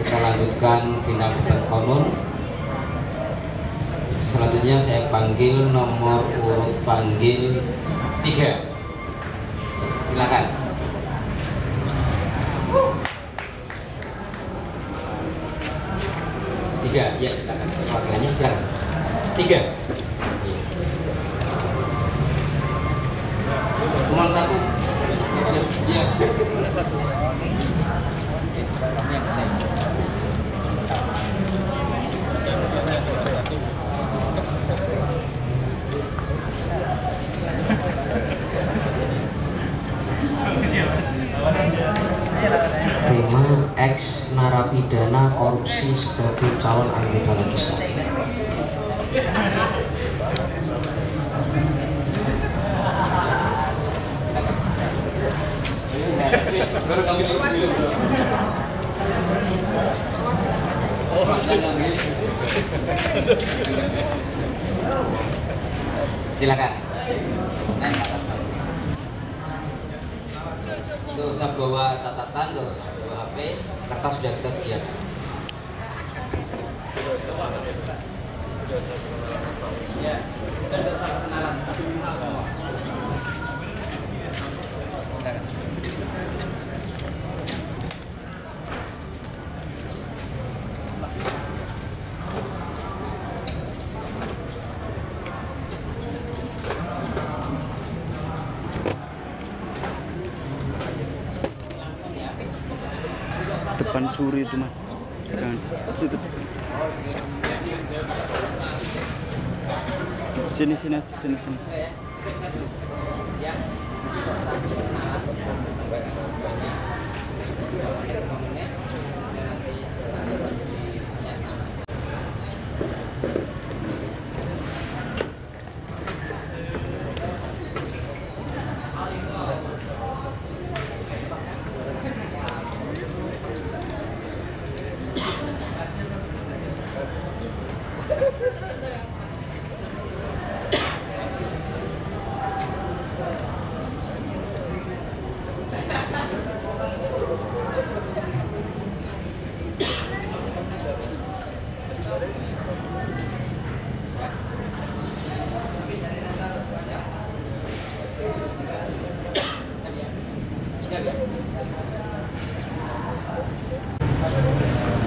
Kita lanjutkan final debat konon. Selanjutnya saya panggil nomor urut panggil 3. Silakan. Tiga, ya silakan. Wakilnya silakan. 3. Cuma 1. Iya. Cuma 1. Tema ex narapidana korupsi sebagai calon anggota legislatif. Silakan. Naik ke atas. Tuh, usah bawa catatan, tuh, usah bawa HP, kertas sudah kita sediakan. Ya, sudah tidak usah kenalan, tapi kenal semua. Depan suri itu mas, jangan itu. Sini.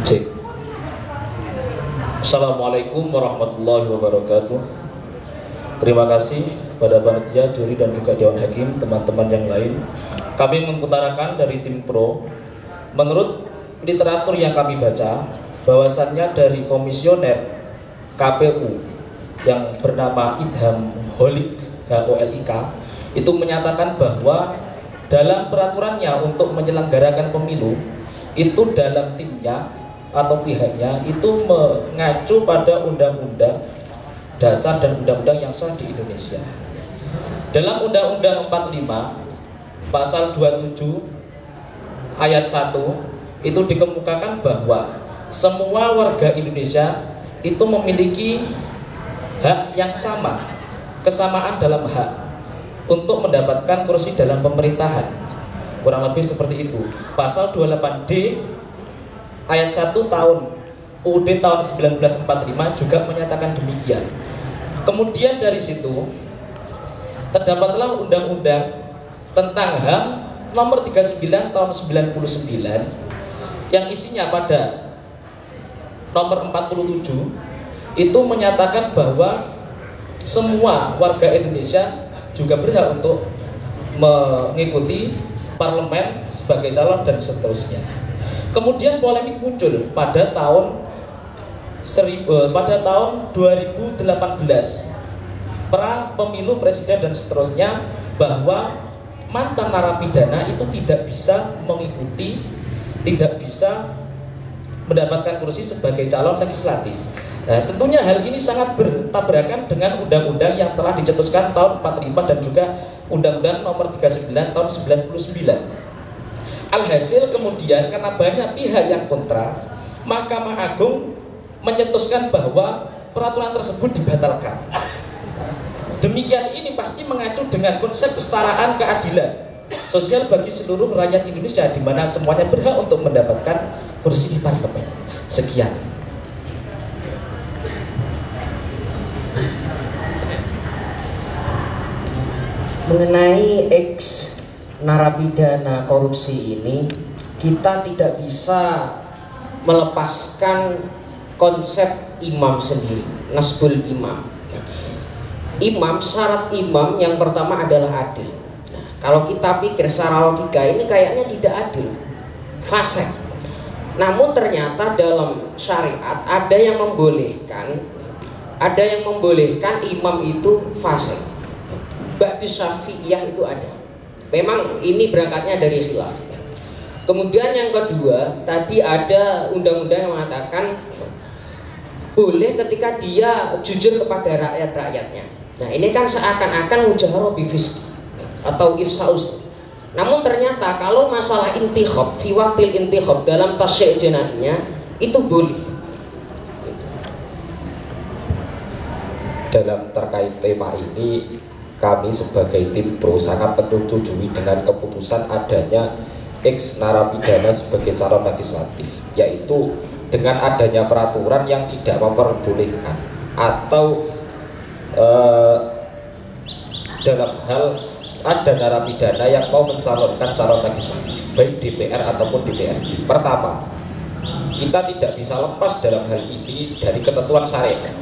Cek. Assalamualaikum warahmatullahi wabarakatuh. Terima kasih pada panitia, juri dan juga dewan hakim, teman-teman yang lain. Kami mengutarakan dari tim pro, menurut literatur yang kami baca, bahwasannya dari komisioner KPU yang bernama Idham Holik HOLIK itu menyatakan bahwa dalam peraturannya untuk menyelenggarakan pemilu itu dalam timnya atau pihaknya itu mengacu pada undang-undang dasar dan undang-undang yang sah di Indonesia. Dalam Undang-Undang 45 pasal 27 ayat 1 itu dikemukakan bahwa semua warga Indonesia itu memiliki hak yang sama, kesamaan dalam hak untuk mendapatkan kursi dalam pemerintahan. Kurang lebih seperti itu. Pasal 28D ayat 1 tahun UUD tahun 1945 juga menyatakan demikian. Kemudian dari situ terdapatlah undang-undang tentang HAM nomor 39 tahun 99 yang isinya pada nomor 47 itu menyatakan bahwa semua warga Indonesia juga berhak untuk mengikuti parlemen sebagai calon dan seterusnya. Kemudian polemik muncul pada tahun 2018 pra pemilu presiden dan seterusnya, bahwa mantan narapidana itu tidak bisa mengikuti, tidak bisa mendapatkan kursi sebagai calon legislatif. Nah, tentunya hal ini sangat bertabrakan dengan undang-undang yang telah dicetuskan tahun 45 dan juga Undang-Undang nomor 39 tahun 99. Alhasil kemudian karena banyak pihak yang kontra, Mahkamah Agung mencetuskan bahwa peraturan tersebut dibatalkan. Demikian ini pasti mengacu dengan konsep kesetaraan keadilan sosial bagi seluruh rakyat Indonesia, di mana semuanya berhak untuk mendapatkan kursi di parlemen. Sekian. Mengenai ex narapidana korupsi ini, kita tidak bisa melepaskan konsep imam sendiri, nasbul imam. Imam, syarat imam yang pertama adalah adil. Nah, kalau kita pikir secara logika ini kayaknya tidak adil, fasik. Namun ternyata dalam syariat ada yang membolehkan imam itu fasik. Ba'di Syafi'iyah itu ada. Memang ini berangkatnya dari khilaf. Kemudian yang kedua, tadi ada undang-undang yang mengatakan boleh ketika dia jujur kepada rakyat-rakyatnya. Nah, ini kan seakan-akan mujaharah bifisq atau ifsaus. Namun ternyata kalau masalah intikhab, fi waqtil intikhab dalam tasyyi' janahnya itu boleh. Dalam terkait tema ini, kami sebagai tim pro sangat menyetujui dengan keputusan adanya ex narapidana sebagai calon legislatif, yaitu dengan adanya peraturan yang tidak memperbolehkan atau dalam hal ada narapidana yang mau mencalonkan calon legislatif baik DPR ataupun DPRD. Pertama, kita tidak bisa lepas dalam hal ini dari ketentuan syariat.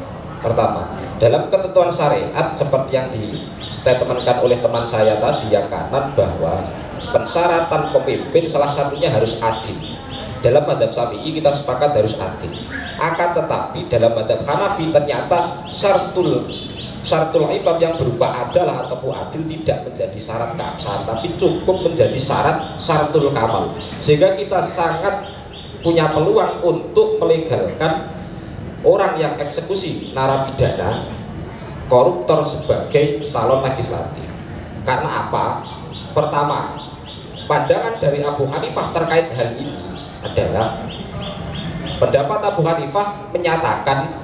Pertama, dalam ketentuan syariat seperti yang distatementkan oleh teman saya tadi yang kanan, bahwa pensyaratan pemimpin salah satunya harus adil. Dalam mazhab Syafi'i kita sepakat harus adil. Akan tetapi dalam mazhab Hanafi ternyata syaratul imam yang berupa adalah ataupun adil tidak menjadi syarat keabsahan, tapi cukup menjadi syarat syaratul kamal. Sehingga kita sangat punya peluang untuk melegalkan orang yang eksekusi narapidana koruptor sebagai calon legislatif. Karena apa? Pertama, pandangan dari Abu Hanifah terkait hal ini adalah pendapat Abu Hanifah menyatakan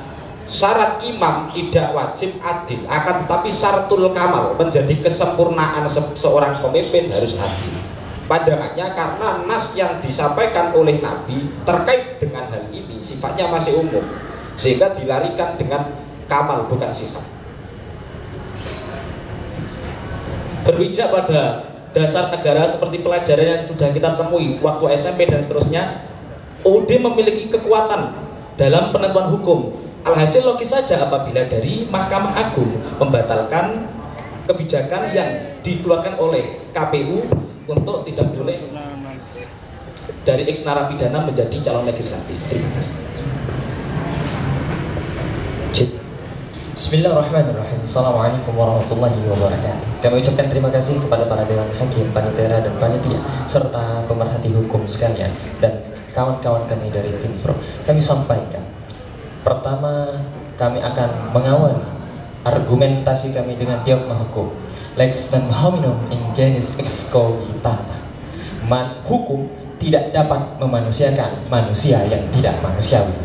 syarat imam tidak wajib adil, akan tetapi syaratul kamal menjadi kesempurnaan seorang pemimpin harus adil. Pandangannya karena nas yang disampaikan oleh Nabi terkait dengan hal ini sifatnya masih umum, sehingga dilarikan dengan kamal bukan sifat. Berpijak pada dasar negara seperti pelajaran yang sudah kita temui waktu SMP dan seterusnya, UUD memiliki kekuatan dalam penentuan hukum. Alhasil logis saja apabila dari Mahkamah Agung membatalkan kebijakan yang dikeluarkan oleh KPU untuk tidak boleh dari ex narapidana menjadi calon legislatif. Terima kasih. Bismillahirrahmanirrahim. Assalamualaikum warahmatullahi wabarakatuh. Kami ucapkan terima kasih kepada para dewan hakim, panitia dan panitia serta pemerhati hukum sekalian dan kawan-kawan kami dari tim pro. Kami sampaikan, pertama kami akan mengawali argumentasi kami dengan dogma hukum lex non hominum in genus ex cogitata. Hukum tidak dapat memanusiakan manusia yang tidak manusiawi.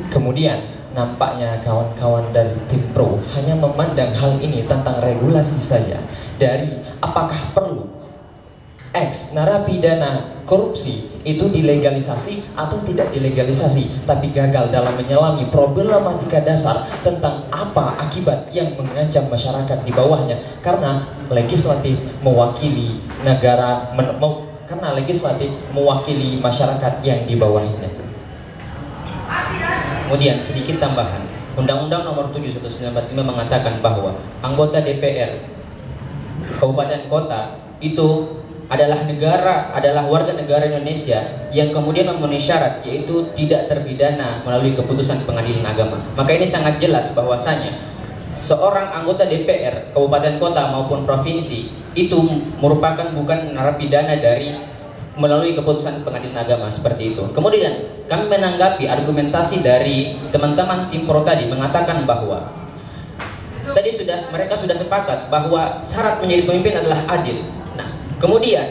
Kemudian nampaknya kawan-kawan dari tim pro hanya memandang hal ini tentang regulasi saja, dari apakah perlu ex narapidana korupsi itu dilegalisasi atau tidak dilegalisasi, tapi gagal dalam menyelami problematika dasar tentang apa akibat yang mengancam masyarakat di bawahnya, karena legislatif mewakili negara, karena legislatif mewakili masyarakat yang di bawahnya. Kemudian sedikit tambahan, Undang-Undang Nomor 7 1945 mengatakan bahwa anggota DPR kabupaten kota itu adalah warga negara Indonesia yang kemudian memenuhi syarat, yaitu tidak terpidana melalui keputusan pengadilan agama. Maka ini sangat jelas bahwasanya seorang anggota DPR kabupaten kota maupun provinsi itu merupakan bukan narapidana dari melalui keputusan pengadilan agama seperti itu. Kemudian kami menanggapi argumentasi dari teman-teman tim pro tadi mengatakan bahwa tadi mereka sudah sepakat bahwa syarat menjadi pemimpin adalah adil. Nah, kemudian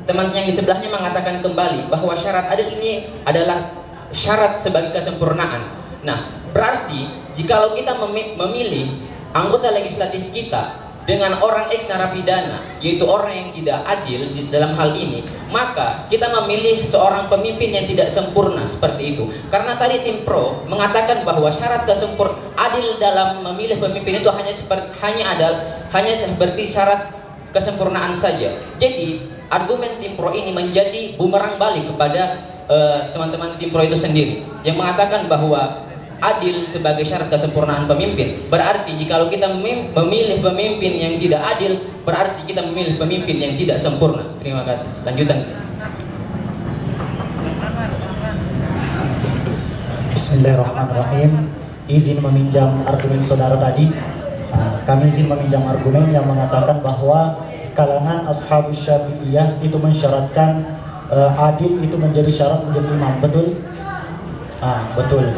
teman yang di sebelahnya mengatakan kembali bahwa syarat adil ini adalah syarat sebagai kesempurnaan. Nah, berarti jikalau kita memilih anggota legislatif kita dengan orang ex narapidana, yaitu orang yang tidak adil di dalam hal ini, maka kita memilih seorang pemimpin yang tidak sempurna seperti itu. Karena tadi tim pro mengatakan bahwa syarat adil dalam memilih pemimpin itu hanya seperti syarat kesempurnaan saja. Jadi argumen tim pro ini menjadi bumerang balik kepada teman-teman tim pro itu sendiri yang mengatakan bahwa adil sebagai syarat kesempurnaan pemimpin. Berarti jikalau kita memilih pemimpin yang tidak adil, berarti kita memilih pemimpin yang tidak sempurna. Terima kasih. Lanjutan. Bismillahirrahmanirrahim. Izin meminjam argumen saudara tadi. Kami izin meminjam argumen yang mengatakan bahwa kalangan ashabus syafi'iyah itu mensyaratkan adil itu menjadi syarat menjadi imam. Betul? Betul.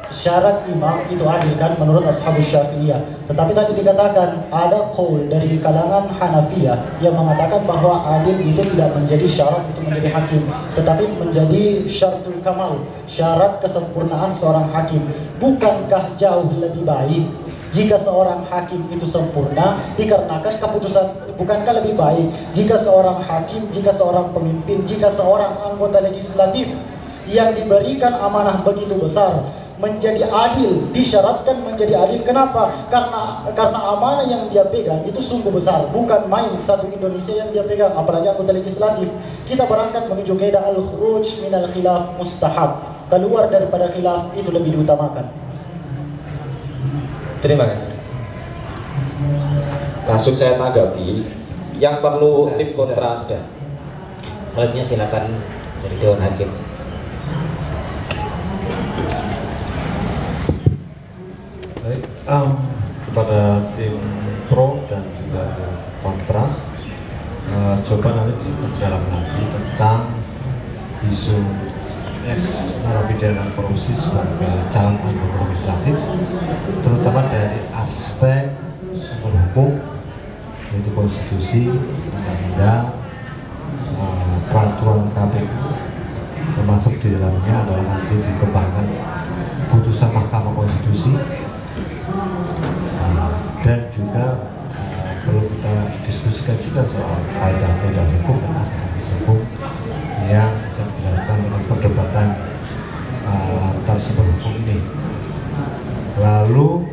Syarat imam itu adil kan menurut ashabus syafi'iyah. Tetapi tadi dikatakan ada qaul dari kalangan Hanafiyah yang mengatakan bahwa adil itu tidak menjadi syarat untuk menjadi hakim, tetapi menjadi syaratul kamal, syarat kesempurnaan seorang hakim. Bukankah jauh lebih baik jika seorang hakim itu sempurna dikarenakan keputusan? Bukankah lebih baik jika seorang hakim, jika seorang pemimpin, jika seorang anggota legislatif yang diberikan amanah begitu besar menjadi adil, disyaratkan menjadi adil? Kenapa? Karena amanah yang dia pegang itu sungguh besar, bukan main satu Indonesia yang dia pegang, apalagi anggota legislatif. Kita berangkat menuju kaidah al-khuruj minal khilaf mustahab, keluar daripada khilaf itu lebih diutamakan. Terima kasih. Langsung saya tanggapi. Yang perlu tim kontra sudah. Selanjutnya silakan dari Dewan Hakim. Baik, kepada tim pro dan juga tim kontra, coba nanti dalam nanti tentang isu ex narapidana korupsi sebagai calon anggota legislatif, terutama dari aspek sumber hukum, yaitu konstitusi, undang-undang, peraturan KPU, termasuk di dalamnya adalah nanti dikembangkan putusan Mahkamah Konstitusi, dan juga perlu kita diskusikan juga soal kaidah-kaidah hukum dan asas hukum yang bisa dijelaskan dengan perdebatan antar sumber hukum ini. Lalu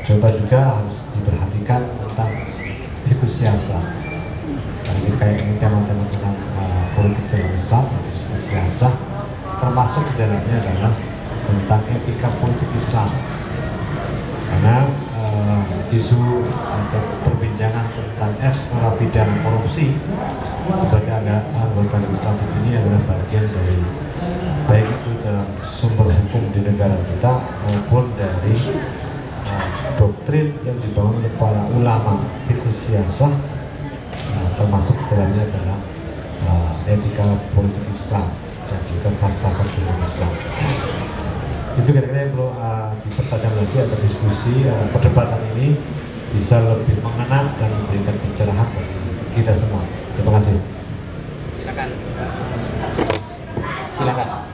coba juga harus diperhatikan tentang fiqh siasa. Ini kayak ini tema-tema tentang politik dalam Islam, fiqh siasa, termasuk di dalamnya adalah tentang etika politik Islam. Karena isu atau perbincangan tentang ex narapidana korupsi sebagai anggota legislatif ini adalah bagian dari baik itu dalam sumber hukum di negara kita maupun dari doktrin yang dibangun oleh para ulama fiqh siasah, termasuk dalamnya adalah etika politik Islam dan juga falsafah Islam. Itu kira-kira yang perlu dipertajam lagi atau diskusi perdebatan ini bisa lebih mengena dan memberikan pencerahan bagi kita semua. Terima kasih. Silakan.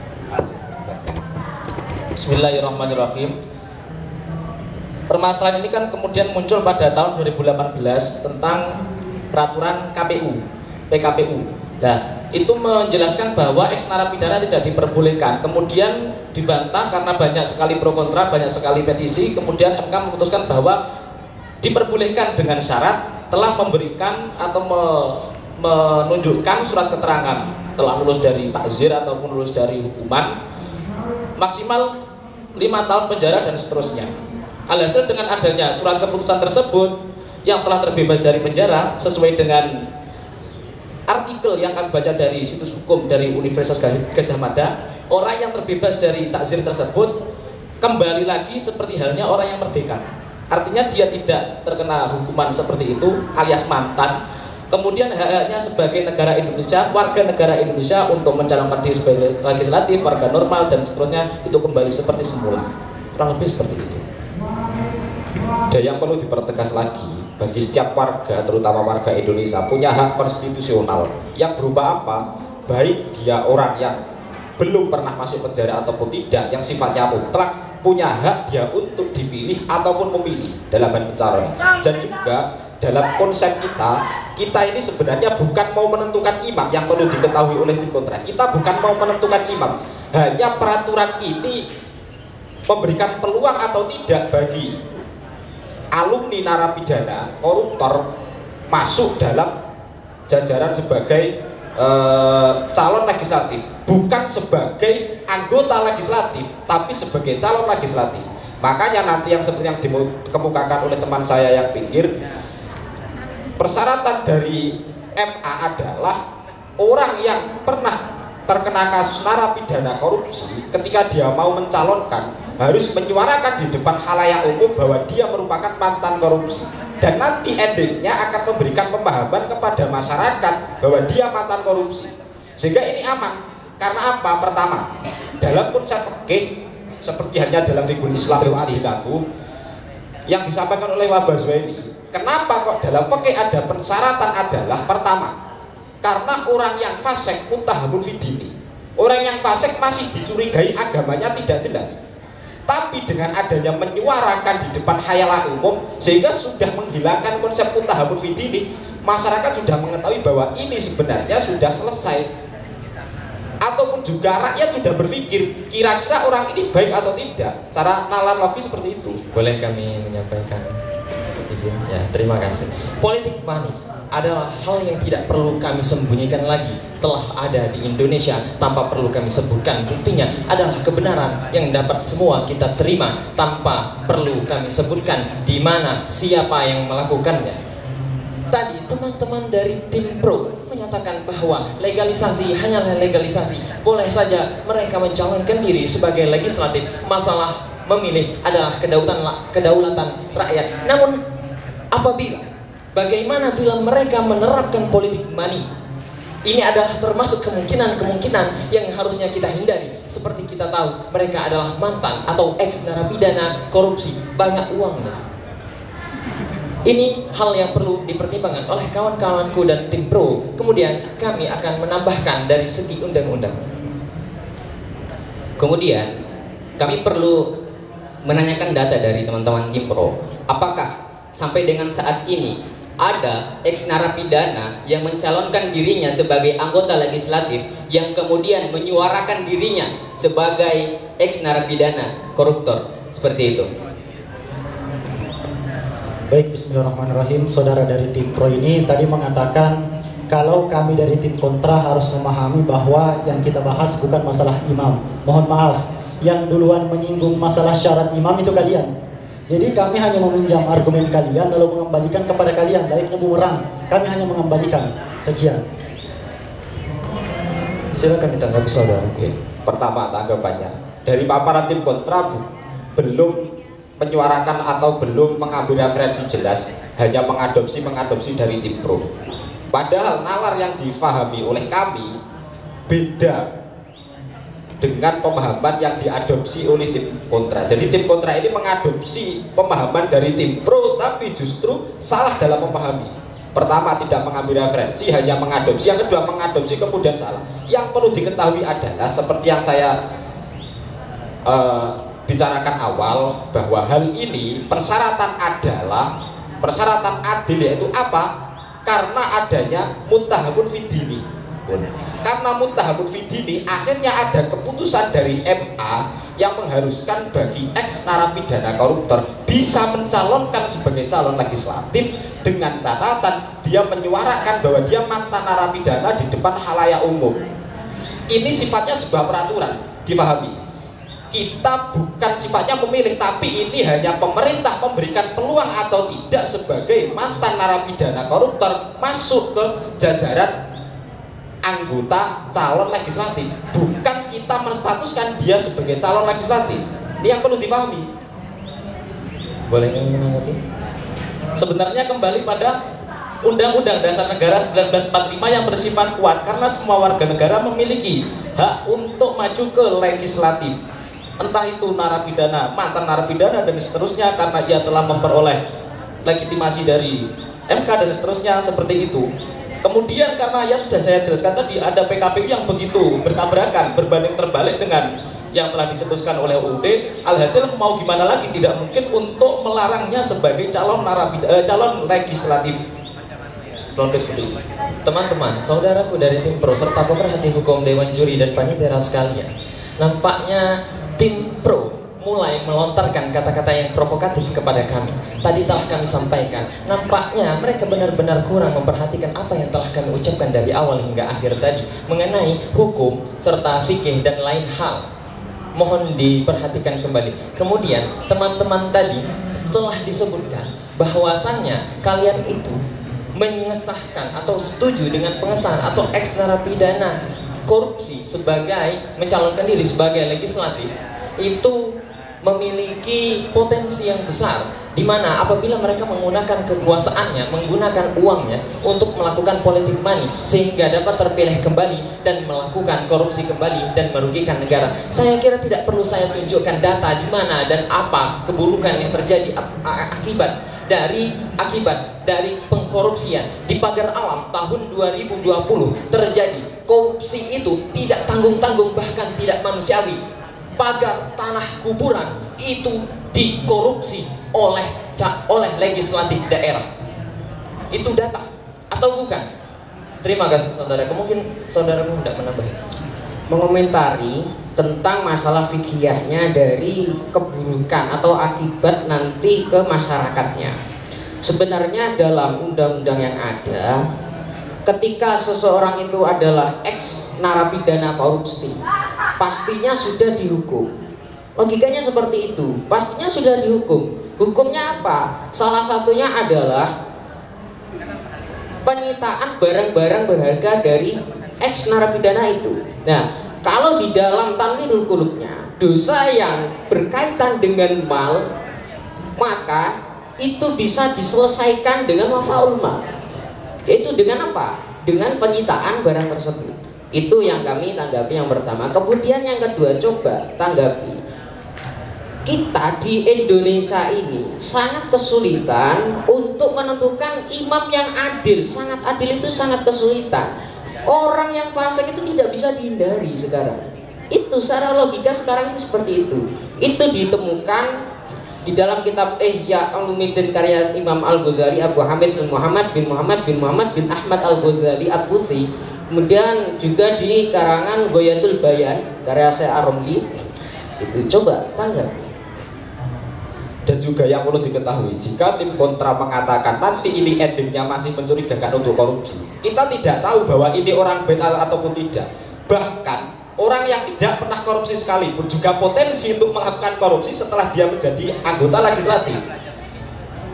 Bismillahirrahmanirrahim. Permasalahan ini kan kemudian muncul pada tahun 2018 tentang peraturan KPU, PKPU. Nah, itu menjelaskan bahwa ex narapidana tidak diperbolehkan. Kemudian dibantah karena banyak sekali pro kontra, banyak sekali petisi. Kemudian MK memutuskan bahwa diperbolehkan dengan syarat telah memberikan atau menunjukkan surat keterangan telah lulus dari takzir ataupun lulus dari hukuman, maksimal 5 tahun penjara dan seterusnya. Alhasil dengan adanya surat keputusan tersebut yang telah terbebas dari penjara sesuai dengan artikel yang kami baca dari situs hukum dari Universitas Gadjah Mada, orang yang terbebas dari takzir tersebut kembali lagi seperti halnya orang yang merdeka. Artinya dia tidak terkena hukuman seperti itu alias mantan. Kemudian hak-haknya sebagai negara Indonesia, warga negara Indonesia untuk mencalonkan diri sebagai legislatif, warga normal dan seterusnya itu kembali seperti semula. Kurang lebih seperti itu. Dan yang perlu dipertegas lagi, bagi setiap warga, terutama warga Indonesia, punya hak konstitusional yang berupa apa? Baik dia orang yang belum pernah masuk penjara ataupun tidak, yang sifatnya mutlak, punya hak dia untuk dipilih ataupun memilih dalam hal pencalonan. Dan juga dalam konsep kita ini sebenarnya bukan mau menentukan imam, yang perlu diketahui oleh tim kontra. Kita bukan mau menentukan imam, hanya peraturan ini memberikan peluang atau tidak bagi alumni narapidana koruptor masuk dalam jajaran sebagai calon legislatif, bukan sebagai anggota legislatif, tapi sebagai calon legislatif. Makanya nanti yang seperti yang dikemukakan oleh teman saya yang pinggir, persyaratan dari MA adalah orang yang pernah terkena kasus narapidana korupsi, ketika dia mau mencalonkan harus menyuarakan di depan khalayak umum bahwa dia merupakan mantan korupsi, dan nanti endingnya akan memberikan pemahaman kepada masyarakat bahwa dia mantan korupsi, sehingga ini aman. Karena apa? Pertama, dalam konsep fikih seperti hanya dalam fikih Islam adilatu yang disampaikan oleh Wabazwaini, kenapa kok dalam fikih ada persyaratan adalah pertama, karena orang yang fasik muttahamun fidini, orang yang fasik masih dicurigai agamanya tidak jelas, tapi dengan adanya menyuarakan di depan khalayak umum sehingga sudah menghilangkan konsep muttahamun fidini, masyarakat sudah mengetahui bahwa ini sebenarnya sudah selesai, ataupun juga rakyat sudah berpikir kira-kira orang ini baik atau tidak. Secara nalar logis seperti itu. Boleh kami menyampaikan izin? Ya, terima kasih. Politik manis adalah hal yang tidak perlu kami sembunyikan lagi, telah ada di Indonesia tanpa perlu kami sebutkan. Buktinya adalah kebenaran yang dapat semua kita terima tanpa perlu kami sebutkan di mana siapa yang melakukannya. Tadi teman-teman dari tim pro menyatakan bahwa legalisasi hanyalah legalisasi, boleh saja mereka mencalonkan diri sebagai legislatif, masalah memilih adalah kedaulatan rakyat. Namun bagaimana bila mereka menerapkan politik money? Ini adalah termasuk kemungkinan-kemungkinan yang harusnya kita hindari. Seperti kita tahu, mereka adalah mantan atau ex narapidana korupsi, banyak uangnya. Ini hal yang perlu dipertimbangkan oleh kawan-kawanku dan tim pro. Kemudian kami akan menambahkan dari segi undang-undang. Kemudian kami perlu menanyakan data dari teman-teman tim pro. Apakah sampai dengan saat ini ada ex narapidana yang mencalonkan dirinya sebagai anggota legislatif yang kemudian menyuarakan dirinya sebagai ex narapidana koruptor seperti itu? Baik, bismillahirrahmanirrahim. Saudara dari tim pro ini tadi mengatakan kalau kami dari tim kontra harus memahami bahwa yang kita bahas bukan masalah imam. Mohon maaf, yang duluan menyinggung masalah syarat imam itu kalian. Jadi kami hanya meminjam argumen kalian lalu mengembalikan kepada kalian, layaknya bumerang. Kami hanya mengembalikan. Sekian. Silakan ditanggapi saudara. Pertama, tanggapannya dari paparan tim kontra belum menyuarakan atau belum mengambil referensi jelas, hanya mengadopsi dari tim pro. Padahal nalar yang difahami oleh kami beda dengan pemahaman yang diadopsi oleh tim kontra. Jadi tim kontra ini mengadopsi pemahaman dari tim pro, tapi justru salah dalam memahami. Pertama, tidak mengambil referensi, hanya mengadopsi. Yang kedua, mengadopsi kemudian salah. Yang perlu diketahui adalah seperti yang saya bicarakan awal, bahwa hal ini persyaratan adil, yaitu apa? Karena adanya muttahamun fidini. Karena muttahamun fidini, akhirnya ada keputusan dari MA yang mengharuskan bagi ex narapidana koruptor bisa mencalonkan sebagai calon legislatif dengan catatan dia menyuarakan bahwa dia mantan narapidana di depan khalayak umum. Ini sifatnya sebuah peraturan, difahami. Kita bukan sifatnya memilih, tapi ini hanya pemerintah memberikan peluang atau tidak sebagai mantan narapidana koruptor masuk ke jajaran anggota calon legislatif. Bukan kita menstatuskan dia sebagai calon legislatif. Ini yang perlu dipahami. Boleh menanggapi? Sebenarnya kembali pada Undang-Undang Dasar Negara 1945 yang bersifat kuat, karena semua warga negara memiliki hak untuk maju ke legislatif. Entah itu narapidana, mantan narapidana dan seterusnya, karena ia telah memperoleh legitimasi dari MK dan seterusnya, seperti itu. Kemudian karena ya sudah saya jelaskan tadi, ada PKPU yang begitu bertabrakan, berbanding terbalik dengan yang telah dicetuskan oleh UUD. Alhasil mau gimana lagi, tidak mungkin untuk melarangnya sebagai calon legislatif. Seperti itu. Teman-teman, saudaraku dari tim pro serta pemerhati hukum Dewan Juri dan Panitera sekalian, nampaknya tim pro mulai melontarkan kata-kata yang provokatif kepada kami. Tadi telah kami sampaikan, nampaknya mereka benar-benar kurang memperhatikan apa yang telah kami ucapkan dari awal hingga akhir tadi mengenai hukum serta fikih dan lain hal. Mohon diperhatikan kembali. Kemudian teman-teman tadi telah disebutkan bahwasannya kalian itu mengesahkan atau setuju dengan pengesahan atau eks narapidana korupsi sebagai mencalonkan diri sebagai legislatif itu memiliki potensi yang besar, di mana apabila mereka menggunakan kekuasaannya, menggunakan uangnya untuk melakukan politik money sehingga dapat terpilih kembali dan melakukan korupsi kembali dan merugikan negara. Saya kira tidak perlu saya tunjukkan data di mana dan apa keburukan yang terjadi akibat dari pengkorupsian di Pagar Alam tahun 2020 terjadi. Korupsi itu tidak tanggung-tanggung, bahkan tidak manusiawi. Pagar tanah kuburan itu dikorupsi oleh legislatif daerah. Itu data atau bukan? Terima kasih saudaraku. Mungkin saudaraku tidak menambah. Mengomentari tentang masalah fikihnya dari keburukan atau akibat nanti ke masyarakatnya. Sebenarnya dalam undang-undang yang ada, ketika seseorang itu adalah ex narapidana korupsi, pastinya sudah dihukum. Logikanya seperti itu, pastinya sudah dihukum. Hukumnya apa? Salah satunya adalah penyitaan barang-barang berharga dari ex narapidana itu. Nah, kalau di dalam Tanwirul Qulubnya dosa yang berkaitan dengan mal, maka itu bisa diselesaikan dengan wafaul mal, yaitu dengan apa? Dengan penyitaan barang tersebut. Itu yang kami tanggapi yang pertama. Kemudian yang kedua, coba tanggapi, kita di Indonesia ini sangat kesulitan untuk menentukan imam yang adil. Sangat adil itu sangat kesulitan. Orang yang fasik itu tidak bisa dihindari sekarang. Itu secara logika sekarang itu seperti itu. Itu ditemukan di dalam kitab Ihya Ulumuddin karya Imam Al-Ghazali, Abu Hamid bin Muhammad bin Muhammad bin Muhammad bin Ahmad Al-Ghazali At-Tusi. Kemudian juga di karangan Ghayatul Bayan karya Syekh Ar-Ramli. Itu coba tanggapi. Dan juga yang perlu diketahui, jika tim kontra mengatakan nanti ini endingnya masih mencurigakan untuk korupsi, kita tidak tahu bahwa ini orang betal ataupun tidak. Bahkan orang yang tidak pernah korupsi sekalipun juga potensi untuk melakukan korupsi setelah dia menjadi anggota legislatif.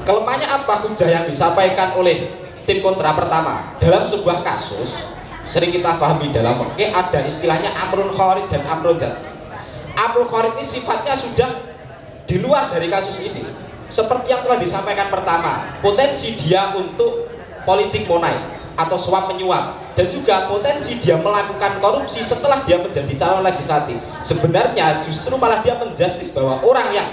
Kelemahannya apa? Hujah yang disampaikan oleh tim kontra pertama, dalam sebuah kasus sering kita pahami dalam fikih ada istilahnya amrun kharid dan amrun dzat. Amrun kharid ini sifatnya sudah di luar dari kasus ini, seperti yang telah disampaikan pertama, potensi dia untuk politik monai atau suap menyuap, dan juga potensi dia melakukan korupsi setelah dia menjadi calon legislatif. Sebenarnya justru malah dia menjustis bahwa orang yang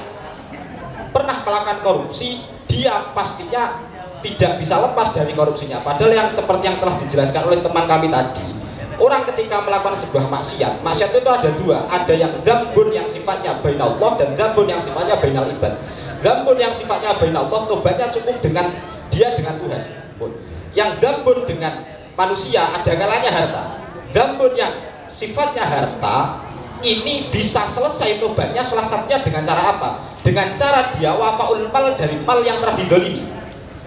pernah melakukan korupsi, dia pastinya tidak bisa lepas dari korupsinya. Padahal yang seperti yang telah dijelaskan oleh teman kami tadi, orang ketika melakukan sebuah maksiat itu ada dua, ada yang dzambun yang sifatnya bainallah dan dzambun yang sifatnya bainal ibad. Dzambun yang sifatnya bainallah, tobatnya cukup dengan dia dengan Tuhan. Yang dzambun dengan manusia ada kalanya harta. Dzambun yang sifatnya harta ini bisa selesai tobatnya salah satunya dengan cara apa? Dengan cara dia wafaul mal dari mal yang telah didolimi.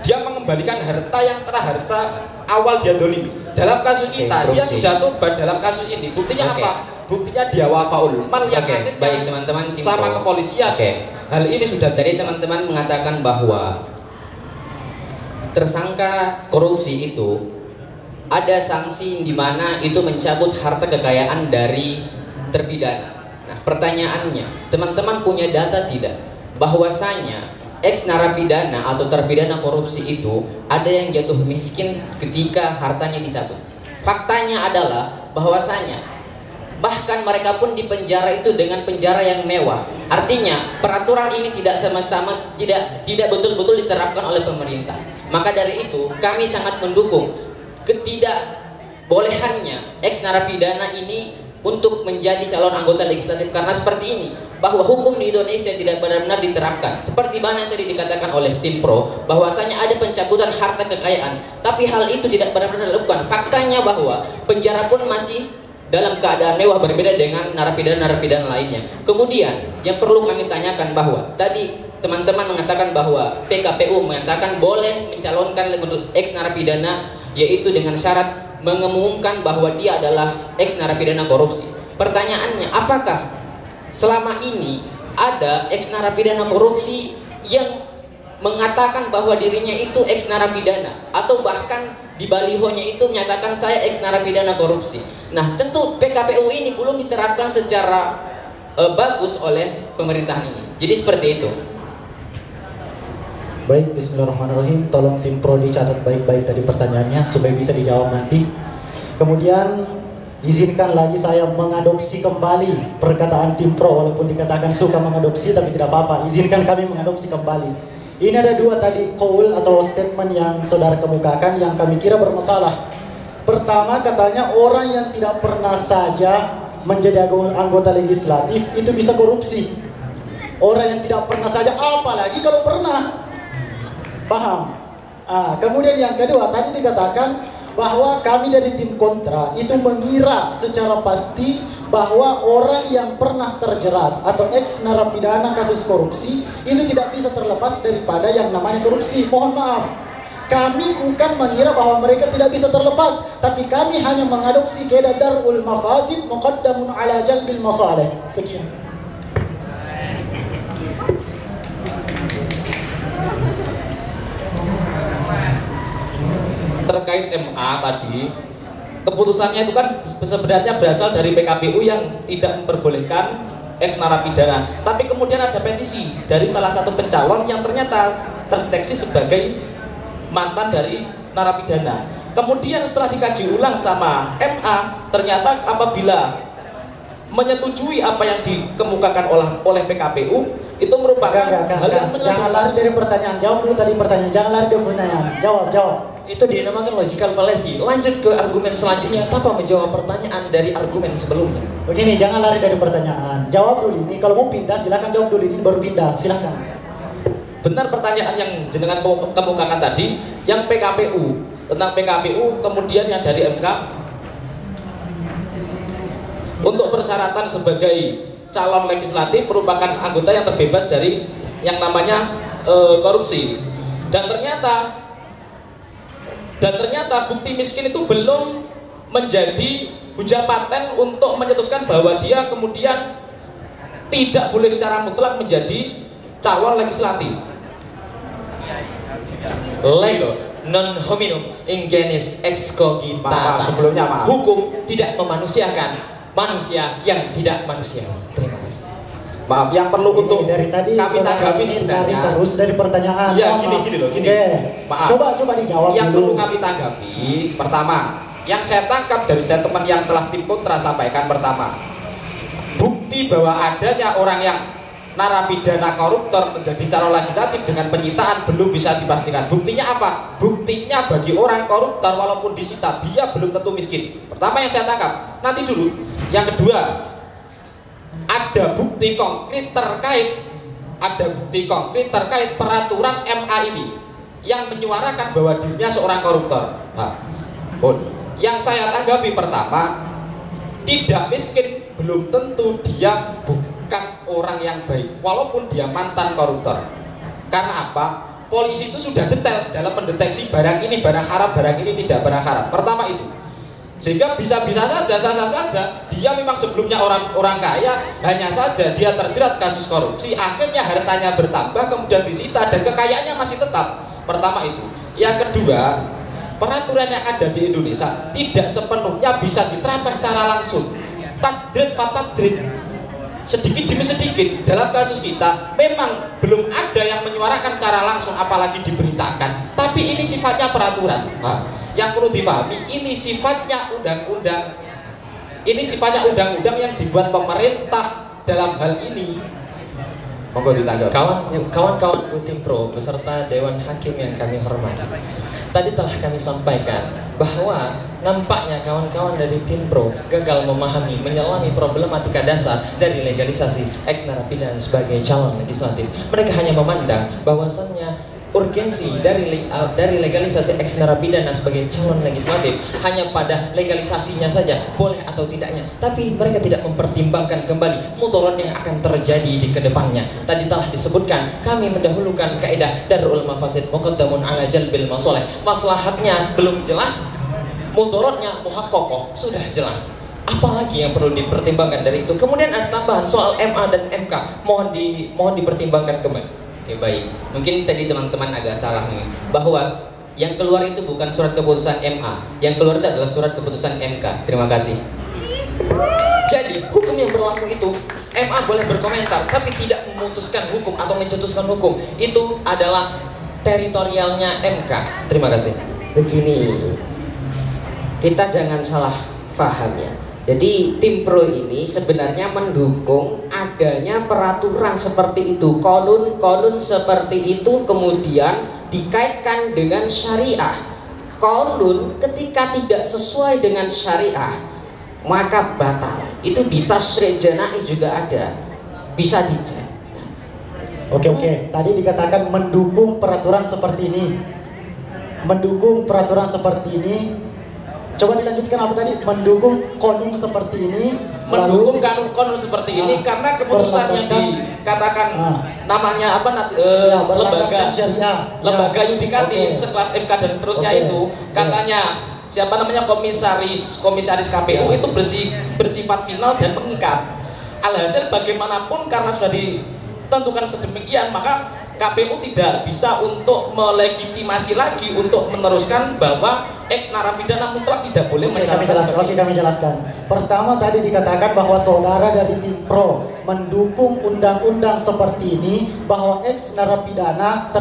Dia mengembalikan harta yang telah harta awal dia dolimi. Dalam kasus kita, dia sudah tobat dalam kasus ini. Buktinya apa? Buktinya dia wafaul mal yang akhirnya baik teman-teman sama kepolisian. Hal ini sudah jadi teman-teman mengatakan bahwa tersangka korupsi itu ada sanksi di mana itu mencabut harta kekayaan dari terpidana. Nah, pertanyaannya, teman-teman punya data tidak bahwasanya ex narapidana atau terpidana korupsi itu ada yang jatuh miskin ketika hartanya dicabut? Faktanya adalah bahwasanya bahkan mereka pun dipenjara itu dengan penjara yang mewah. Artinya peraturan ini tidak tidak betul-betul diterapkan oleh pemerintah. Maka dari itu kami sangat mendukung ketidakbolehannya ex narapidana ini untuk menjadi calon anggota legislatif karena seperti ini, bahwa hukum di Indonesia tidak benar-benar diterapkan. Seperti mana yang tadi dikatakan oleh tim pro, bahwasanya ada pencabutan harta kekayaan, tapi hal itu tidak benar-benar dilakukan. Faktanya bahwa penjara pun masih dalam keadaan mewah, berbeda dengan narapidana-narapidana lainnya. Kemudian yang perlu kami tanyakan bahwa tadi teman-teman mengatakan bahwa PKPU mengatakan boleh mencalonkan untuk ex narapidana, yaitu dengan syarat mengumumkan bahwa dia adalah ex narapidana korupsi. Pertanyaannya, apakah selama ini ada ex narapidana korupsi yang mengatakan bahwa dirinya itu ex narapidana, atau bahkan di balihonya itu menyatakan saya ex narapidana korupsi? Nah, tentu PKPU ini belum diterapkan secara bagus oleh pemerintahan ini. Jadi seperti itu. Baik, bismillahirrahmanirrahim. Tolong tim pro dicatat baik-baik tadi pertanyaannya supaya bisa dijawab nanti. Kemudian izinkan lagi saya mengadopsi kembali perkataan tim pro, walaupun dikatakan suka mengadopsi tapi tidak apa-apa. Izinkan kami mengadopsi kembali. Ini ada dua tadi qaul atau statement yang saudara kemukakan yang kami kira bermasalah. Pertama, katanya orang yang tidak pernah saja menjadi anggota legislatif itu bisa korupsi. Orang yang tidak pernah saja, apalagi kalau pernah. Paham? Kemudian yang kedua, tadi dikatakan bahwa kami dari tim kontra itu mengira secara pasti bahwa orang yang pernah terjerat atau ex narapidana kasus korupsi itu tidak bisa terlepas daripada yang namanya korupsi. Mohon maaf, kami bukan mengira bahwa mereka tidak bisa terlepas, tapi kami hanya mengadopsi kaidah darul mafasid muqaddamun ala jalbil masalih. Sekian. Terkait MA tadi, keputusannya itu kan sebenarnya berasal dari PKPU yang tidak memperbolehkan ex narapidana, tapi kemudian ada petisi dari salah satu pencalon yang ternyata terdeteksi sebagai mantan dari narapidana. Kemudian setelah dikaji ulang sama MA, ternyata apabila menyetujui apa yang dikemukakan oleh PKPU itu merupakan hal yang jangan lari dari pertanyaan. Jawab dulu tadi pertanyaan. Jangan lari dari pertanyaan. Jawab. Itu dinamakan logical fallacy. Lanjut ke argumen selanjutnya tanpa menjawab pertanyaan dari argumen sebelumnya. Begini, jangan lari dari pertanyaan. Jawab dulu ini. Kalau mau pindah silakan jawab dulu ini baru pindah. Silakan. Benar pertanyaan yang jenengan kemukakan tadi, yang PKPU, tentang PKPU, kemudian yang dari MK untuk persyaratan sebagai calon legislatif merupakan anggota yang terbebas dari yang namanya korupsi. Dan ternyata bukti miskin itu belum menjadi hujah paten untuk mencetuskan bahwa dia kemudian tidak boleh secara mutlak menjadi calon legislatif. Lex non hominum in genis ex cogita. Sebelumnya maaf. Hukum tidak memanusiakan manusia yang tidak manusia. Terima kasih. Maaf, yang perlu untuk dari tadi kami tanggapi sebenarnya terus dari pertanyaan. Ya, gini loh. Maaf. Coba dijawab yang dulu. perlu kami tanggapi, pertama, yang saya tangkap dari statement yang telah tim kontra sampaikan, pertama, bukti bahwa adanya orang yang narapidana koruptor menjadi calon legislatif dengan penyitaan belum bisa dipastikan. Buktinya apa? Buktinya bagi orang koruptor walaupun disita dia belum tentu miskin. Pertama yang saya tangkap. Nanti dulu. Yang kedua, ada bukti konkret terkait peraturan MA ini yang menyuarakan bahwa dirinya seorang koruptor. Yang saya tanggapi, pertama, tidak miskin belum tentu dia bukan orang yang baik walaupun dia mantan koruptor. Karena apa? Polisi itu sudah detail dalam mendeteksi barang ini barang haram, barang ini tidak barang haram. Pertama itu. Sehingga bisa-bisa saja, sah-sah saja dia memang sebelumnya orang kaya, hanya saja dia terjerat kasus korupsi, akhirnya hartanya bertambah, kemudian disita dan kekayaannya masih tetap. Pertama itu. Yang kedua, peraturan yang ada di Indonesia tidak sepenuhnya bisa diterapkan secara langsung. Tadrid fatadrid, sedikit demi sedikit. Dalam kasus kita memang belum ada yang menyuarakan secara langsung, apalagi diberitakan. Tapi ini sifatnya peraturan. Yang perlu dipahami, ini sifatnya undang-undang. Ini sifatnya undang-undang yang dibuat pemerintah dalam hal ini. Monggo ditanggapi. Kawan-kawanku tim pro beserta Dewan Hakim yang kami hormati. Tadi telah kami sampaikan bahwa nampaknya kawan-kawan dari tim pro gagal memahami, menyelami problematika dasar dari legalisasi ex narapidana sebagai calon legislatif. Mereka hanya memandang bahwasannya urgensi dari legalisasi ex narapidana sebagai calon legislatif hanya pada legalisasinya saja, boleh atau tidaknya. Tapi mereka tidak mempertimbangkan kembali mudarat yang akan terjadi di kedepannya. Tadi telah disebutkan, kami mendahulukan kaidah darul mafasid muqaddamun ala jalbil masalih. Maslahatnya belum jelas, mudaratnya muhaqqaqah sudah jelas. Apalagi yang perlu dipertimbangkan dari itu? Kemudian ada tambahan soal MA dan MK, mohon dipertimbangkan kembali. Oke, baik. Mungkin tadi teman-teman agak salah nih, bahwa yang keluar itu bukan surat keputusan MA, yang keluar itu adalah surat keputusan MK. Terima kasih. Jadi hukum yang berlaku itu MA boleh berkomentar, tapi tidak memutuskan hukum atau mencetuskan hukum. Itu adalah teritorialnya MK. Terima kasih. Begini, kita jangan salah paham ya. Jadi tim pro ini sebenarnya mendukung adanya peraturan seperti itu, kolun seperti itu kemudian dikaitkan dengan syariah. Kolun ketika tidak sesuai dengan syariah maka batal. Itu di tasri' jana'i juga ada, bisa dicek. Oke. Tadi dikatakan mendukung peraturan seperti ini. Mendukung peraturan seperti ini. Coba dilanjutkan apa tadi? Mendukung konun seperti ini. Mendukung kanun seperti ini karena keputusan yang dikatakan namanya apa lembaga yudikatif sekelas MK dan seterusnya itu katanya siapa namanya komisaris KPU itu bersifat final dan mengikat. Alhasil bagaimanapun karena sudah ditentukan sedemikian maka KPU tidak bisa untuk melegitimasi lagi untuk meneruskan bahwa ex narapidana mutlak tidak boleh mencalonkan. Kami jelaskan. Pertama tadi dikatakan bahwa saudara dari tim pro mendukung undang-undang seperti ini, bahwa ex narapidana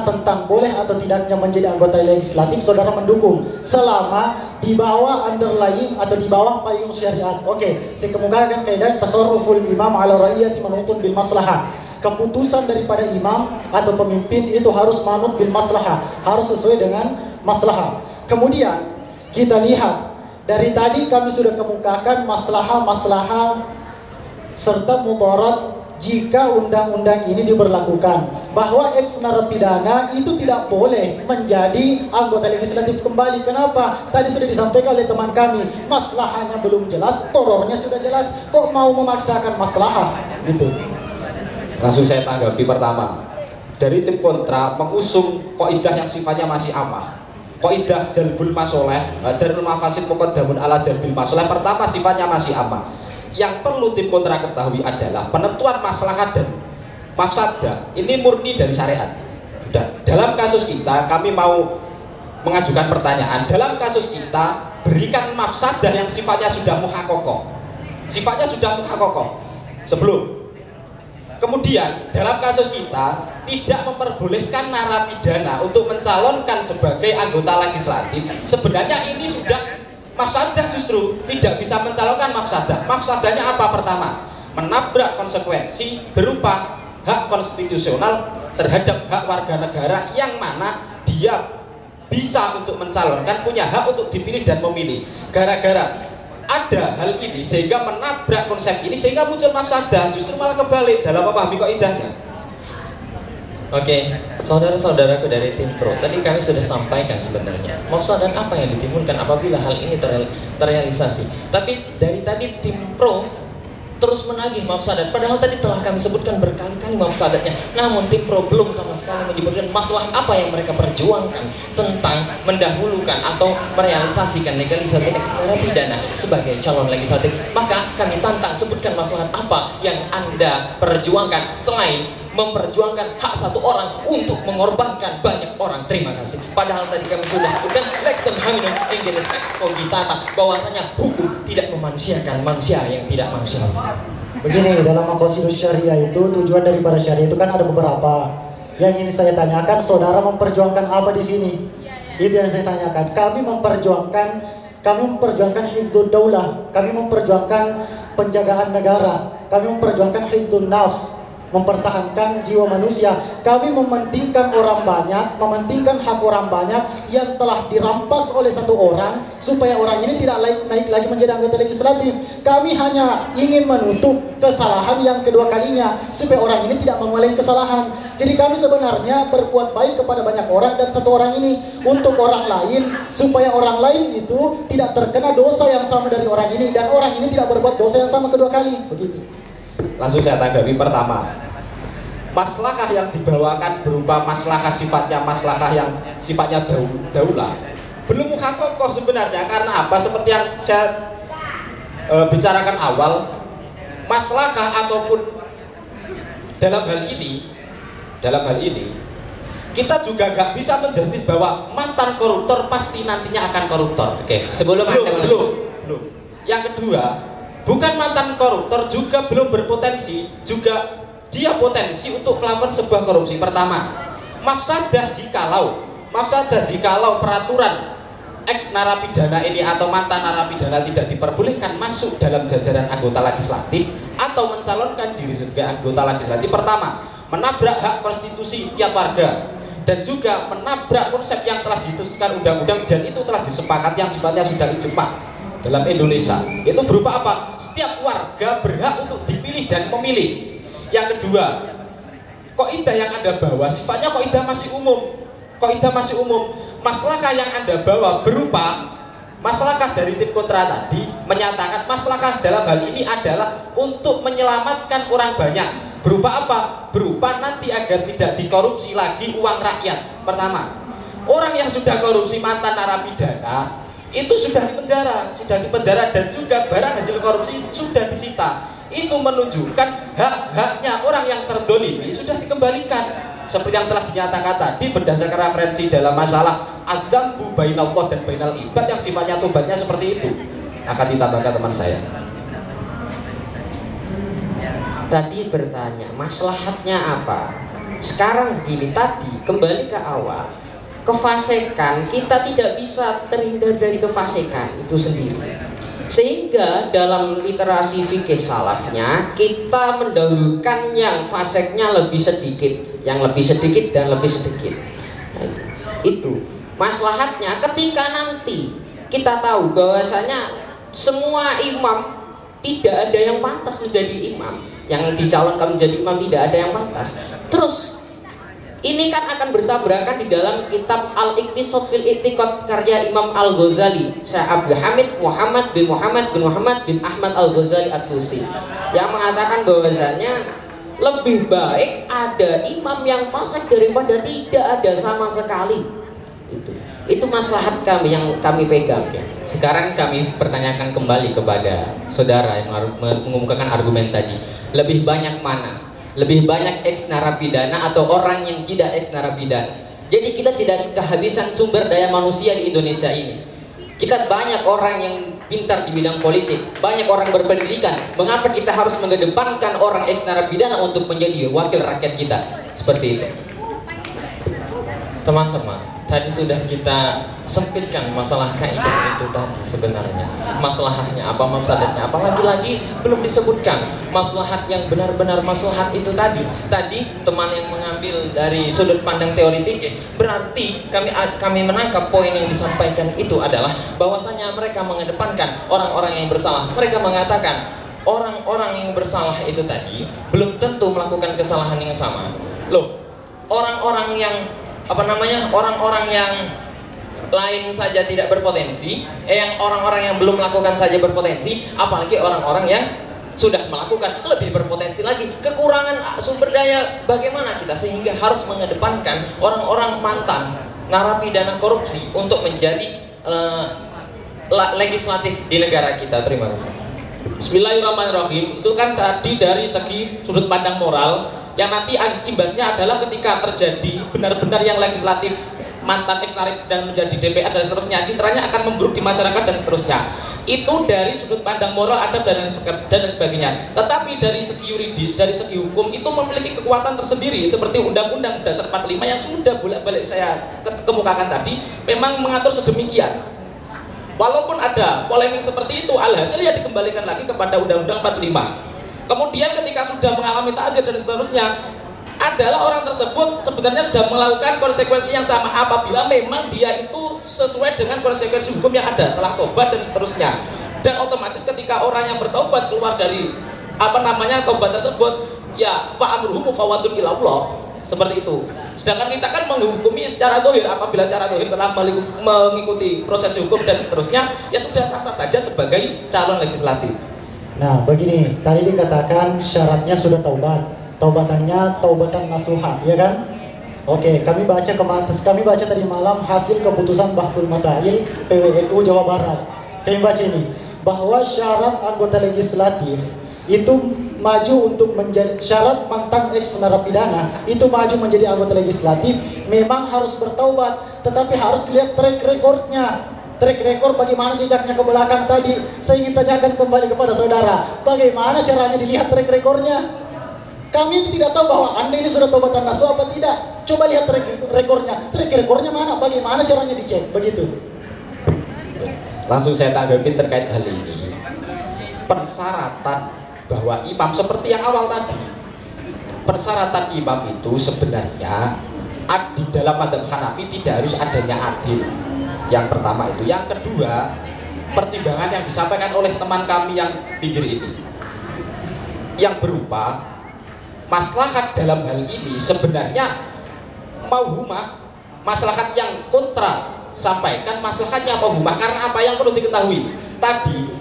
tentang boleh atau tidaknya menjadi anggota legislatif saudara mendukung selama di bawah underlying atau di bawah payung syariat. Oke, saya kemukakan kaidah tasarruful imam ala ra'iyati manutun bil maslahah. Keputusan daripada imam atau pemimpin itu harus manut bil maslahah, harus sesuai dengan maslahah. Kemudian kita lihat dari tadi kami sudah kemukakan maslahah serta mudarat jika undang-undang ini diberlakukan, bahwa ex narapidana itu tidak boleh menjadi anggota legislatif kembali. Kenapa? Tadi sudah disampaikan oleh teman kami, maslahahnya belum jelas, torornya sudah jelas, kok mau memaksakan maslahah gitu. Langsung saya tanggapi. Pertama, dari tim kontra mengusung kaidah yang sifatnya masih amah. Kaidah jalbul masoleh, darul mafasid muqaddamun ala jalbil masoleh, pertama sifatnya masih amah. Yang perlu tim kontra ketahui adalah penentuan maslahat dan mafsadah ini murni dari syariat. Dalam kasus kita kami mau mengajukan pertanyaan, dalam kasus kita berikan mafsadah yang sifatnya sudah muhaqqaqah. Sebelum kemudian dalam kasus kita tidak memperbolehkan narapidana untuk mencalonkan sebagai anggota legislatif. Sebenarnya ini sudah mafsadah, justru tidak bisa mencalonkan mafsadah. Mafsadahnya apa? Pertama, menabrak konsekuensi berupa hak konstitusional terhadap hak warga negara yang mana dia bisa untuk mencalonkan, punya hak untuk dipilih dan memilih. Gara-gara ada hal ini sehingga menabrak konsep ini sehingga muncul mafsadah, justru malah kebalik dalam memahami kaidahnya. Oke, saudara-saudaraku dari tim pro, tadi kami sudah sampaikan sebenarnya mafsadat apa yang ditimbulkan apabila hal ini terrealisasi. Tapi dari tadi tim pro terus menagih mafsadat, padahal tadi telah kami sebutkan berkali-kali mafsadatnya. Namun tim pro belum sama sekali menyebutkan masalah apa yang mereka perjuangkan tentang mendahulukan atau merealisasikan legalisasi ex narapidana sebagai calon legislatif. Maka kami tantang, sebutkan masalah apa yang Anda perjuangkan selain memperjuangkan hak satu orang untuk mengorbankan banyak orang. Terima kasih. Padahal tadi kami sudah sebutkan lex non hominum ingenis ex cogitata, bahwasanya hukum tidak memanusiakan manusia yang tidak manusiawi. Begini, dalam maqasidus syariah itu tujuan daripada syariah itu kan ada beberapa. Yang ini saya tanyakan, saudara memperjuangkan apa di sini? Itu yang saya tanyakan. Kami memperjuangkan hifdzul daulah, kami memperjuangkan penjagaan negara, kami memperjuangkan hifdzul nafs. mempertahankan jiwa manusia. Kami mementingkan orang banyak, mementingkan hak orang banyak yang telah dirampas oleh satu orang supaya orang ini tidak naik lagi menjadi anggota legislatif. Kami hanya ingin menutup kesalahan yang kedua kalinya supaya orang ini tidak mengulangi kesalahan. Jadi kami sebenarnya berbuat baik kepada banyak orang dan satu orang ini untuk orang lain supaya orang lain itu tidak terkena dosa yang sama dari orang ini dan orang ini tidak berbuat dosa yang sama kedua kali. Begitu. Langsung saya tanggapi. Pertama, maslahah yang dibawakan berupa maslahah yang sifatnya daulah belum muhaqqaqah sebenarnya. Karena apa? Seperti yang saya bicarakan awal, maslahah ataupun dalam hal ini kita juga nggak bisa menjustis bahwa mantan koruptor pasti nantinya akan koruptor. Oke, sebelum belum. Yang kedua, bukan mantan koruptor juga belum berpotensi, juga dia potensi untuk melakukan sebuah korupsi. Pertama, mafsadah jikalau peraturan ex narapidana ini atau mantan narapidana tidak diperbolehkan masuk dalam jajaran anggota legislatif atau mencalonkan diri sebagai anggota legislatif. Pertama, menabrak hak konstitusi tiap warga dan juga menabrak konsep yang telah ditetapkan undang-undang dan itu telah disepakati yang sifatnya sudah ijma dalam Indonesia. Itu berupa apa? Setiap warga berhak untuk dipilih dan memilih. Yang kedua, kaidah yang Anda bawa sifatnya kaidah masih umum. Maslahah yang Anda bawa berupa maslahah dari tim kontra tadi menyatakan maslahah dalam hal ini adalah untuk menyelamatkan orang banyak. Berupa apa? Berupa nanti agar tidak dikorupsi lagi uang rakyat. Pertama, orang yang sudah korupsi mantan narapidana itu sudah dipenjara dan juga barang hasil korupsi sudah disita. Itu menunjukkan hak-haknya orang yang terdolimi sudah dikembalikan seperti yang telah dinyatakan tadi berdasarkan referensi dalam masalah adzambu bainallah dan bainal ibad yang sifatnya tobatnya seperti itu. Akan ditambahkan teman saya tadi bertanya maslahatnya apa. Sekarang begini, tadi kembali ke awal, kefasikan kita tidak bisa terhindar dari kefasikan itu sendiri. Sehingga dalam literasi fikih salafnya kita mendahulukan yang faseknya lebih sedikit, yang lebih sedikit dan lebih sedikit. Nah, itu maslahatnya ketika nanti kita tahu bahwasanya semua imam tidak ada yang pantas menjadi imam, yang dicalonkan menjadi imam tidak ada yang pantas. Terus ini kan akan bertabrakan di dalam kitab Al-Iqtisad fil I'tiqad karya Imam Al-Ghazali, Syekh Abdul Hamid Muhammad bin Ahmad Al-Ghazali At-Tusi, yang mengatakan bahwasanya lebih baik ada imam yang fasik daripada tidak ada sama sekali. Itu maslahat kami yang kami pegang. Sekarang kami pertanyakan kembali kepada saudara yang mengumumkan argumen tadi. Lebih banyak mana? Lebih banyak ex narapidana atau orang yang tidak ex narapidana? Jadi kita tidak kehabisan sumber daya manusia di Indonesia ini. Kita banyak orang yang pintar di bidang politik, banyak orang berpendidikan. Mengapa kita harus mengedepankan orang ex narapidana untuk menjadi wakil rakyat kita? Seperti itu. Teman-teman, tadi sudah kita sempitkan masalah kaidah itu tadi sebenarnya. Masalahnya apa, mafsadatnya apa, lagi-lagi belum disebutkan maslahat yang benar-benar maslahat itu tadi. Tadi teman yang mengambil dari sudut pandang teori fikih, berarti kami menangkap poin yang disampaikan itu adalah bahwasanya mereka mengedepankan orang-orang yang bersalah. Mereka mengatakan orang-orang yang bersalah itu tadi belum tentu melakukan kesalahan yang sama. Loh, orang-orang yang orang-orang yang lain saja tidak berpotensi, yang orang-orang yang belum melakukan saja berpotensi, apalagi orang-orang yang sudah melakukan lebih berpotensi lagi. Kekurangan sumber daya bagaimana kita sehingga harus mengedepankan orang-orang mantan narapidana korupsi untuk menjadi legislatif di negara kita. Terima kasih. Bismillahirrahmanirrahim. Itu kan tadi dari segi sudut pandang moral, yang nanti imbasnya adalah ketika terjadi benar-benar yang legislatif mantan ex dan menjadi DPR dan seterusnya, citranya akan memburuk di masyarakat dan seterusnya. Itu dari sudut pandang moral, adab dan sebagainya. Tetapi dari segi yuridis, dari segi hukum itu memiliki kekuatan tersendiri, seperti Undang-Undang Dasar 45 yang sudah bolak-balik saya kemukakan tadi, memang mengatur sedemikian. Walaupun ada polemik seperti itu, alhasil ya dikembalikan lagi kepada Undang-Undang 45. Kemudian ketika sudah mengalami ta'zir dan seterusnya, adalah orang tersebut sebenarnya sudah melakukan konsekuensi yang sama apabila memang dia itu sesuai dengan konsekuensi hukum yang ada, telah tobat dan seterusnya. Dan otomatis ketika orang yang bertobat keluar dari tobat tersebut, ya fa amruhum fawadun ilallah, seperti itu. Sedangkan kita kan menghukumi secara dohir, apabila secara dohir telah mengikuti proses hukum dan seterusnya, ya sudah sah-sah saja sebagai calon legislatif. Nah, begini, tadi dikatakan syaratnya sudah taubat. Taubatannya taubatan nasuha, ya kan? Oke, kami baca tadi malam hasil keputusan Bahful Masail PWNU Jawa Barat. Kami baca ini bahwa syarat anggota legislatif itu maju untuk menjadi syarat mantan ex narapidana itu maju menjadi anggota legislatif memang harus bertaubat, tetapi harus lihat track recordnya. Track record bagaimana jejaknya ke belakang tadi. Saya ingin tanyakan kembali kepada saudara, bagaimana caranya dilihat track recordnya? Kami tidak tahu bahwa Anda ini sudah taubatan nasuh apa tidak. Coba lihat track recordnya. Track recordnya mana? Bagaimana caranya dicek? Begitu. Langsung saya tanggapi terkait hal ini. Persyaratan bahwa imam seperti yang awal tadi, persyaratan imam itu sebenarnya di dalam mazhab Hanafi tidak harus adanya adil. Yang pertama itu. Yang kedua, pertimbangan yang disampaikan oleh teman kami yang pinggir ini, yang berupa maslahat dalam hal ini sebenarnya mauhumah, maslahat yang kontra sampaikan maslahatnya mauhumah. Karena apa yang perlu diketahui tadi,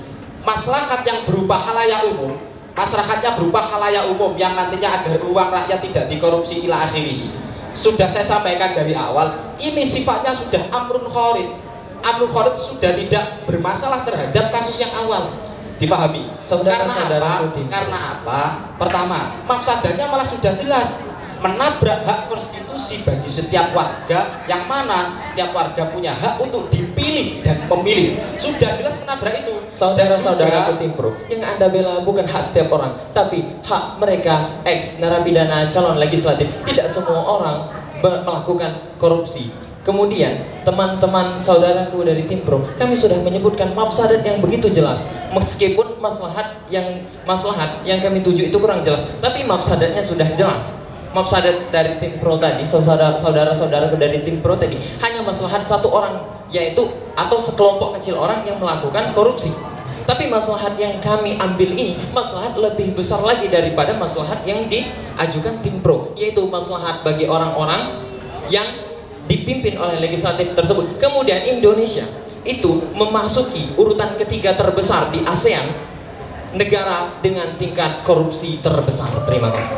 maslahat yang berupa halayak umum, maslahatnya berupa halayak umum yang nantinya agar uang rakyat tidak dikorupsi ila akhirih, sudah saya sampaikan dari awal, ini sifatnya sudah amrun kharij. Amrun kharij sudah tidak bermasalah terhadap kasus yang awal. Difahami? Karena apa? Pertama, mafsadanya malah sudah jelas, menabrak hak konstitusi bagi setiap warga, yang mana setiap warga punya hak untuk dipilih dan memilih. Sudah jelas menabrak itu. Saudara-saudara Timpro, yang Anda bela bukan hak setiap orang, tapi hak mereka ex narapidana calon legislatif. Tidak semua orang melakukan korupsi. Kemudian teman-teman saudaraku dari Timpro, kami sudah menyebutkan mafsadat yang begitu jelas. Meskipun maslahat yang kami tuju itu kurang jelas, tapi mafsadatnya sudah jelas. Mafsadat dari Timpro tadi, saudara-saudaraku dari Timpro tadi, hanya maslahat satu orang, yaitu atau sekelompok kecil orang yang melakukan korupsi. Tapi maslahat yang kami ambil ini maslahat lebih besar lagi daripada maslahat yang diajukan Timpro, yaitu maslahat bagi orang-orang yang dipimpin oleh legislatif tersebut. Kemudian Indonesia itu memasuki urutan ketiga terbesar di ASEAN, negara dengan tingkat korupsi terbesar. Terima kasih.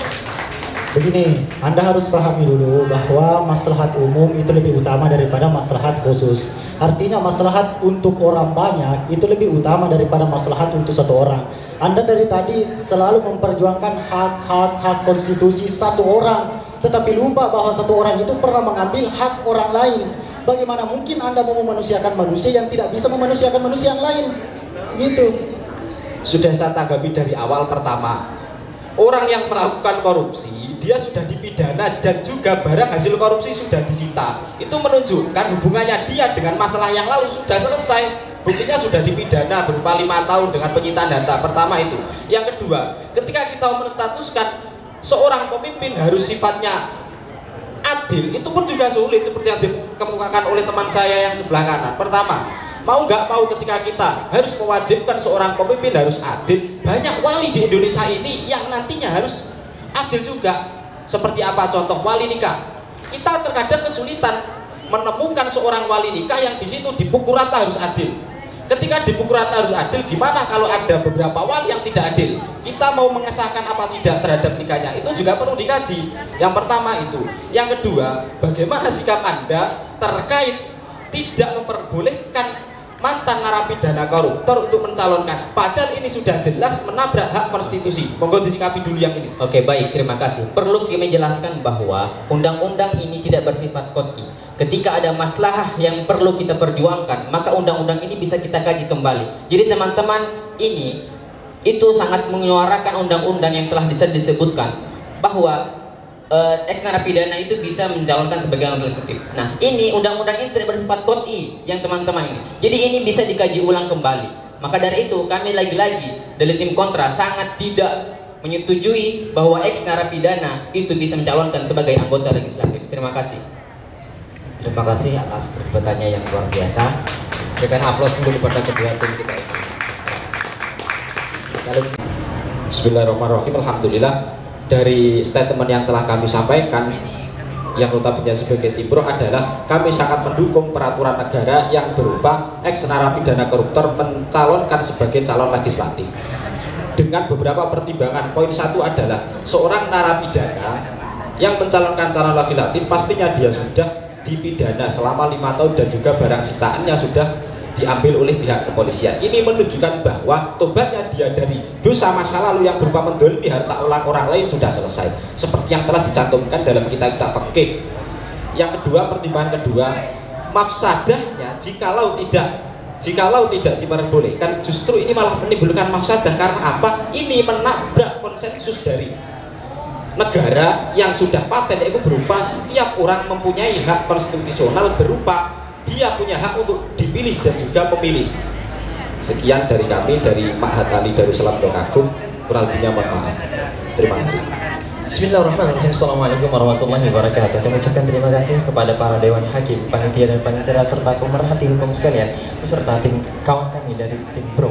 Begini, Anda harus pahami dulu bahwa maslahat umum itu lebih utama daripada maslahat khusus. Artinya maslahat untuk orang banyak itu lebih utama daripada maslahat untuk satu orang. Anda dari tadi selalu memperjuangkan hak konstitusi satu orang, tetapi lupa bahwa satu orang itu pernah mengambil hak orang lain. Bagaimana mungkin Anda mau memanusiakan manusia yang tidak bisa memanusiakan manusia yang lain? Gitu. Sudah saya tanggapi dari awal. Pertama, orang yang melakukan korupsi dia sudah dipidana dan juga barang hasil korupsi sudah disita. Itu menunjukkan hubungannya dia dengan masalah yang lalu sudah selesai. Buktinya sudah dipidana berupa 5 tahun dengan penyitaan data. Pertama itu. Yang kedua, ketika kita menstatuskan seorang pemimpin harus sifatnya adil, itu pun juga sulit seperti yang dikemukakan oleh teman saya yang sebelah kanan. Pertama, mau nggak mau ketika kita harus mewajibkan seorang pemimpin harus adil, banyak wali di Indonesia ini yang nantinya harus adil juga. Seperti apa contoh wali nikah? Kita terkadang kesulitan menemukan seorang wali nikah yang di situ dipukul rata harus adil. Ketika dipukul rata harus adil, gimana kalau ada beberapa wali yang tidak adil? Kita mau mengesahkan apa tidak terhadap nikahnya? Itu juga perlu dikaji. Yang pertama itu. Yang kedua, bagaimana sikap Anda terkait tidak memperbolehkan mantan narapidana koruptor untuk mencalonkan? Padahal ini sudah jelas menabrak hak konstitusi. Monggo disikapi dulu yang ini. Oke, baik, terima kasih. Perlu kami jelaskan bahwa undang-undang ini tidak bersifat qot'i. Ketika ada masalah yang perlu kita perjuangkan, maka undang-undang ini bisa kita kaji kembali. Jadi teman-teman ini itu sangat menyuarakan undang-undang yang telah disebutkan bahwa ex narapidana itu bisa mencalonkan sebagai anggota legislatif. Nah, ini undang-undang ini tidak bersifat qot'i yang teman-teman ini. Jadi ini bisa dikaji ulang kembali. Maka dari itu kami lagi-lagi dari tim kontra sangat tidak menyetujui bahwa ex narapidana itu bisa mencalonkan sebagai anggota legislatif? Terima kasih. Terima kasih atas perdebatannya yang luar biasa. Berikan aplaus dulu kepada kedua tim kita. Bismillahirrahmanirrahim. Alhamdulillah, dari statement yang telah kami sampaikan yang notabene sebagai tim pro adalah kami sangat mendukung peraturan negara yang berupa ex narapidana koruptor mencalonkan sebagai calon legislatif dengan beberapa pertimbangan. Poin satu adalah seorang narapidana yang mencalonkan calon legislatif pastinya dia sudah dipidana selama 5 tahun dan juga barang sitaannya sudah diambil oleh pihak kepolisian. Ini menunjukkan bahwa tobatnya dia dari dosa masa lalu yang berupa mendolimi harta orang lain sudah selesai, seperti yang telah dicantumkan dalam kitab-kitab fikih. Yang kedua, pertimbangan kedua, mafsadahnya jikalau tidak diperbolehkan, justru ini malah menimbulkan mafsadah. Karena apa? Ini menabrak konsensus dari negara yang sudah paten, yaitu berupa setiap orang mempunyai hak konstitusional berupa dia punya hak untuk dipilih dan juga memilih. Sekian dari kami, dari Ma'had Ali Darussalam Pondok, kurang lebihnya mohon maaf. Terima kasih. Bismillahirrahmanirrahim. Assalamualaikum warahmatullahi wabarakatuh. Kami ucapkan terima kasih kepada para dewan hakim, panitia dan panitera serta pemerhati hukum sekalian beserta tim kawan kami dari tim pro.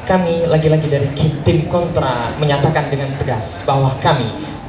Kami lagi-lagi dari tim kontra menyatakan dengan tegas bahwa kami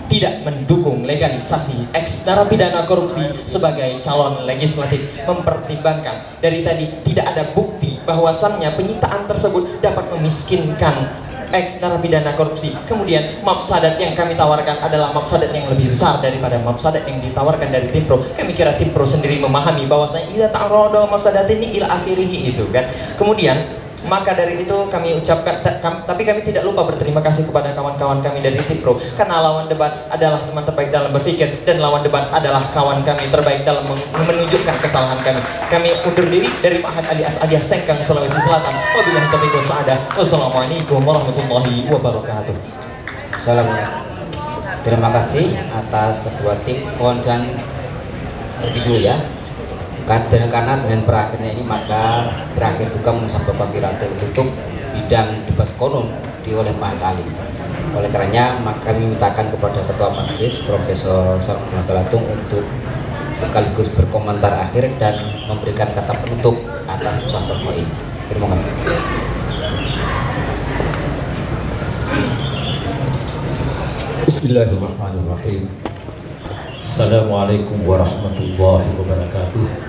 tidak mendukung legalisasi ex narapidana korupsi sebagai calon legislatif, mempertimbangkan dari tadi tidak ada bukti bahwasannya penyitaan tersebut dapat memiskinkan ex narapidana korupsi. Kemudian mafsadat yang kami tawarkan adalah mafsadat yang lebih besar daripada mafsadat yang ditawarkan dari tim pro. Kami kira tim pro sendiri memahami bahwasanya idza ta'arada mafsadat ini ila akhirih itu kan. Kemudian maka dari itu kami ucapkan, tapi kami tidak lupa berterima kasih kepada kawan-kawan kami dari tim pro, karena lawan debat adalah teman terbaik dalam berpikir dan lawan debat adalah kawan kami terbaik dalam menunjukkan kesalahan kami. Kami undur diri dari Ma'had Ali As'adiyah Sengkang, Sulawesi Selatan. Wabillahi taufiq wal hidayah. Wassalamualaikum warahmatullahi wabarakatuh. Assalamualaikum. Terima kasih atas kedua tim. Mohon jangan pergi dulu ya. Karena dengan berakhirnya ini maka berakhir juga sampai pagi ratu untuk bidang debat konon oleh Ma'had Ali. Oleh karenanya maka kami mintakan kepada Ketua Majelis Profesor Sarmana Galatung untuk sekaligus berkomentar akhir dan memberikan kata penutup atas usaha ini. Terima kasih. Bismillahirrahmanirrahim. Assalamualaikum warahmatullahi wabarakatuh.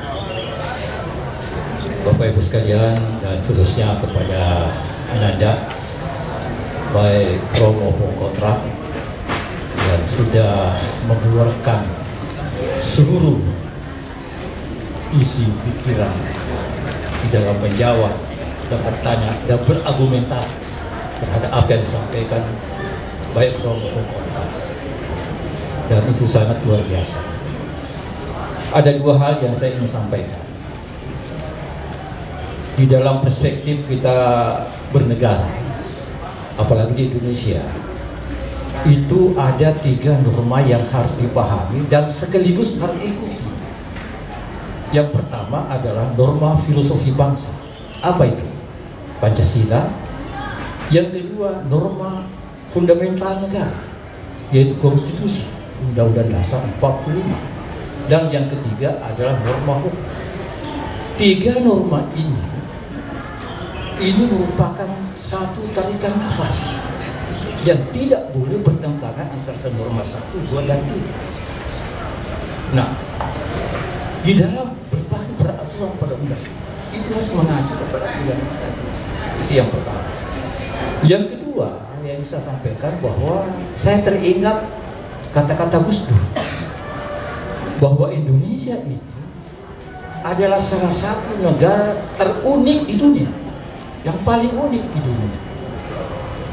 Bapak Ibu sekalian, dan khususnya kepada Ananda, baik pro maupun kontra, yang sudah mengeluarkan seluruh isi pikiran di dalam menjawab dan bertanya dan berargumentasi terhadap apa yang disampaikan baik pro maupun kontra, dan itu sangat luar biasa. Ada dua hal yang saya ingin sampaikan. Di dalam perspektif kita bernegara, apalagi di Indonesia, itu ada 3 norma yang harus dipahami dan sekaligus harus diikuti. Yang pertama adalah norma filosofi bangsa. Apa itu? Pancasila. Yang kedua, norma fundamental negara, yaitu konstitusi, Undang-Undang Dasar 45. Dan yang ketiga adalah norma hukum. 3 norma ini merupakan satu tarikan nafas yang tidak boleh bertentangan antara norma 1, 2, dan 3. Nah, di dalam berbagai peraturan pada undang itu harus mengacu kepada aturan. Itu yang pertama. Yang kedua yang saya sampaikan bahwa saya teringat kata-kata Gus Dur bahwa Indonesia ini adalah salah satu negara terunik di dunia, yang paling unik di dunia.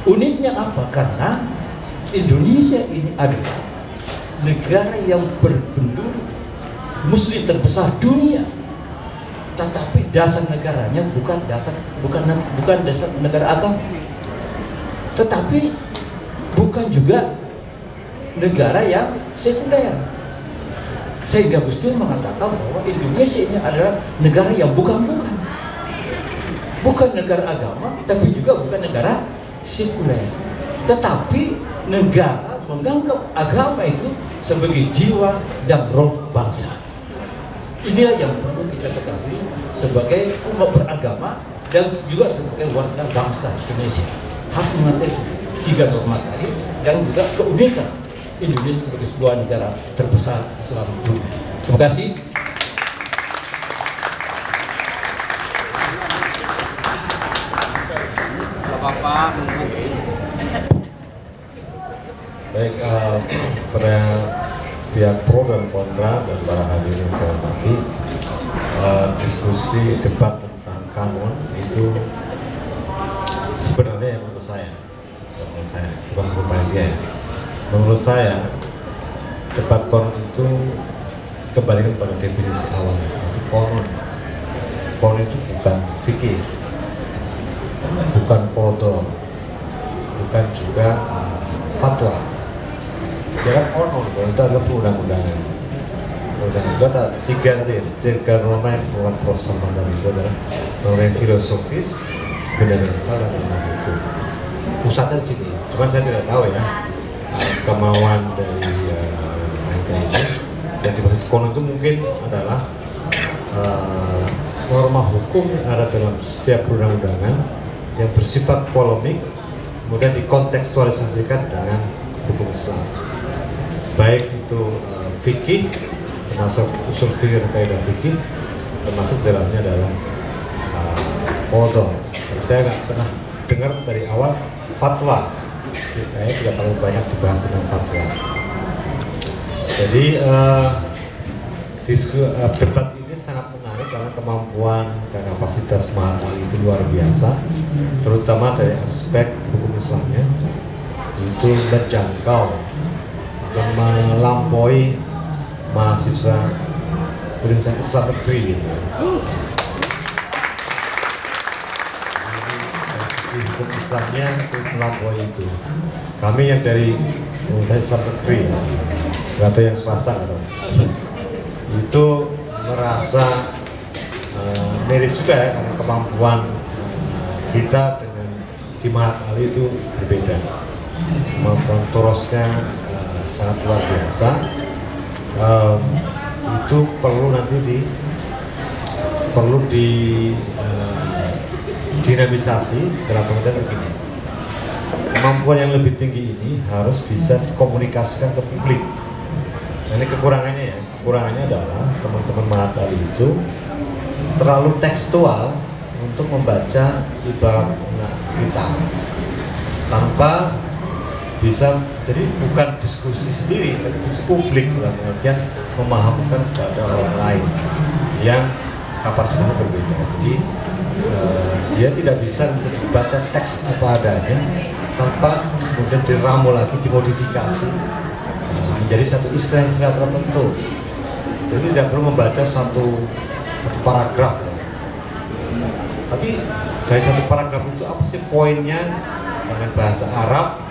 Uniknya apa? Karena Indonesia ini adalah negara yang berpenduduk Muslim terbesar dunia, tetapi dasar negaranya bukan dasar negara agama, tetapi bukan juga negara yang sekuler. Sehingga Gus Dur mengatakan bahwa Indonesia ini adalah negara yang bukan negara agama, tapi juga bukan negara sekuler. tetapi negara menganggap agama itu sebagai jiwa dan roh bangsa. Inilah yang perlu kita ketahui sebagai umat beragama dan juga sebagai warga bangsa Indonesia. Harus mengerti tiga norma tadi dan juga keunikan Indonesia sebagai sebuah negara terbesar Islam dunia. Terima kasih. Bapak Baik, pada pihak pro dan kontra dan para hadirin saya hormati, diskusi debat tentang kanon itu sebenarnya menurut saya bukan menurut panitia ya. Menurut saya debat kanon itu kembalikan pada definisi awalnya, itu kanon itu bukan fikih, bukan qadha, bukan juga fatwa. Ya kan konon, itu adalah perundang-undangan. Perundang-undangan tiga norma yang membuat proses dari itu adalah norma yang filosofis, fundamental, dan norma hukum. Pusatnya di sini. Cuma saya tidak tahu ya kemauan dari ini. Dan di basis konon itu mungkin adalah norma hukum yang ada dalam setiap perundang-undangan yang bersifat polemik, kemudian dikontekstualisasikan dengan hukum Islam. Baik itu fikih, termasuk usul fikih dan kaidah fikih, termasuk dalamnya adalah qadha. Saya nggak pernah dengar dari awal fatwa. Saya tidak terlalu banyak dibahas tentang fatwa. Jadi debat ini sangat menarik karena kemampuan dan kapasitas Mahat Ali itu luar biasa, terutama dari aspek hukum Islamnya. Itu menjangkau dan melampaui mahasiswa Universitas Islam Negeri gitu. Hukum Islamnya itu melampaui itu. Kami yang dari Universitas Islam Negeri, atau yang swasta itu merasa miris juga ya, karena kemampuan kita dengan di Mahat Ali itu berbeda. Kemampuan torosnya sangat luar biasa. Itu perlu nanti dinamisasi dalam pengertian begini. Kemampuan yang lebih tinggi ini harus bisa dikomunikasikan ke publik. Nah, ini kekurangannya ya. Kekurangannya adalah teman-teman Mahat Ali itu terlalu tekstual untuk membaca ibarat kita tanpa bisa, jadi bukan diskusi sendiri, tapi diskusi publik dalam pengertian memahamkan kepada orang lain yang kapasitasnya berbeda. Jadi dia tidak bisa membaca teks apa adanya tanpa kemudian diramu lagi, dimodifikasi menjadi satu istilah-istilah tertentu. Jadi tidak perlu membaca satu paragraf, tapi dari satu paragraf itu apa sih poinnya dengan bahasa Arab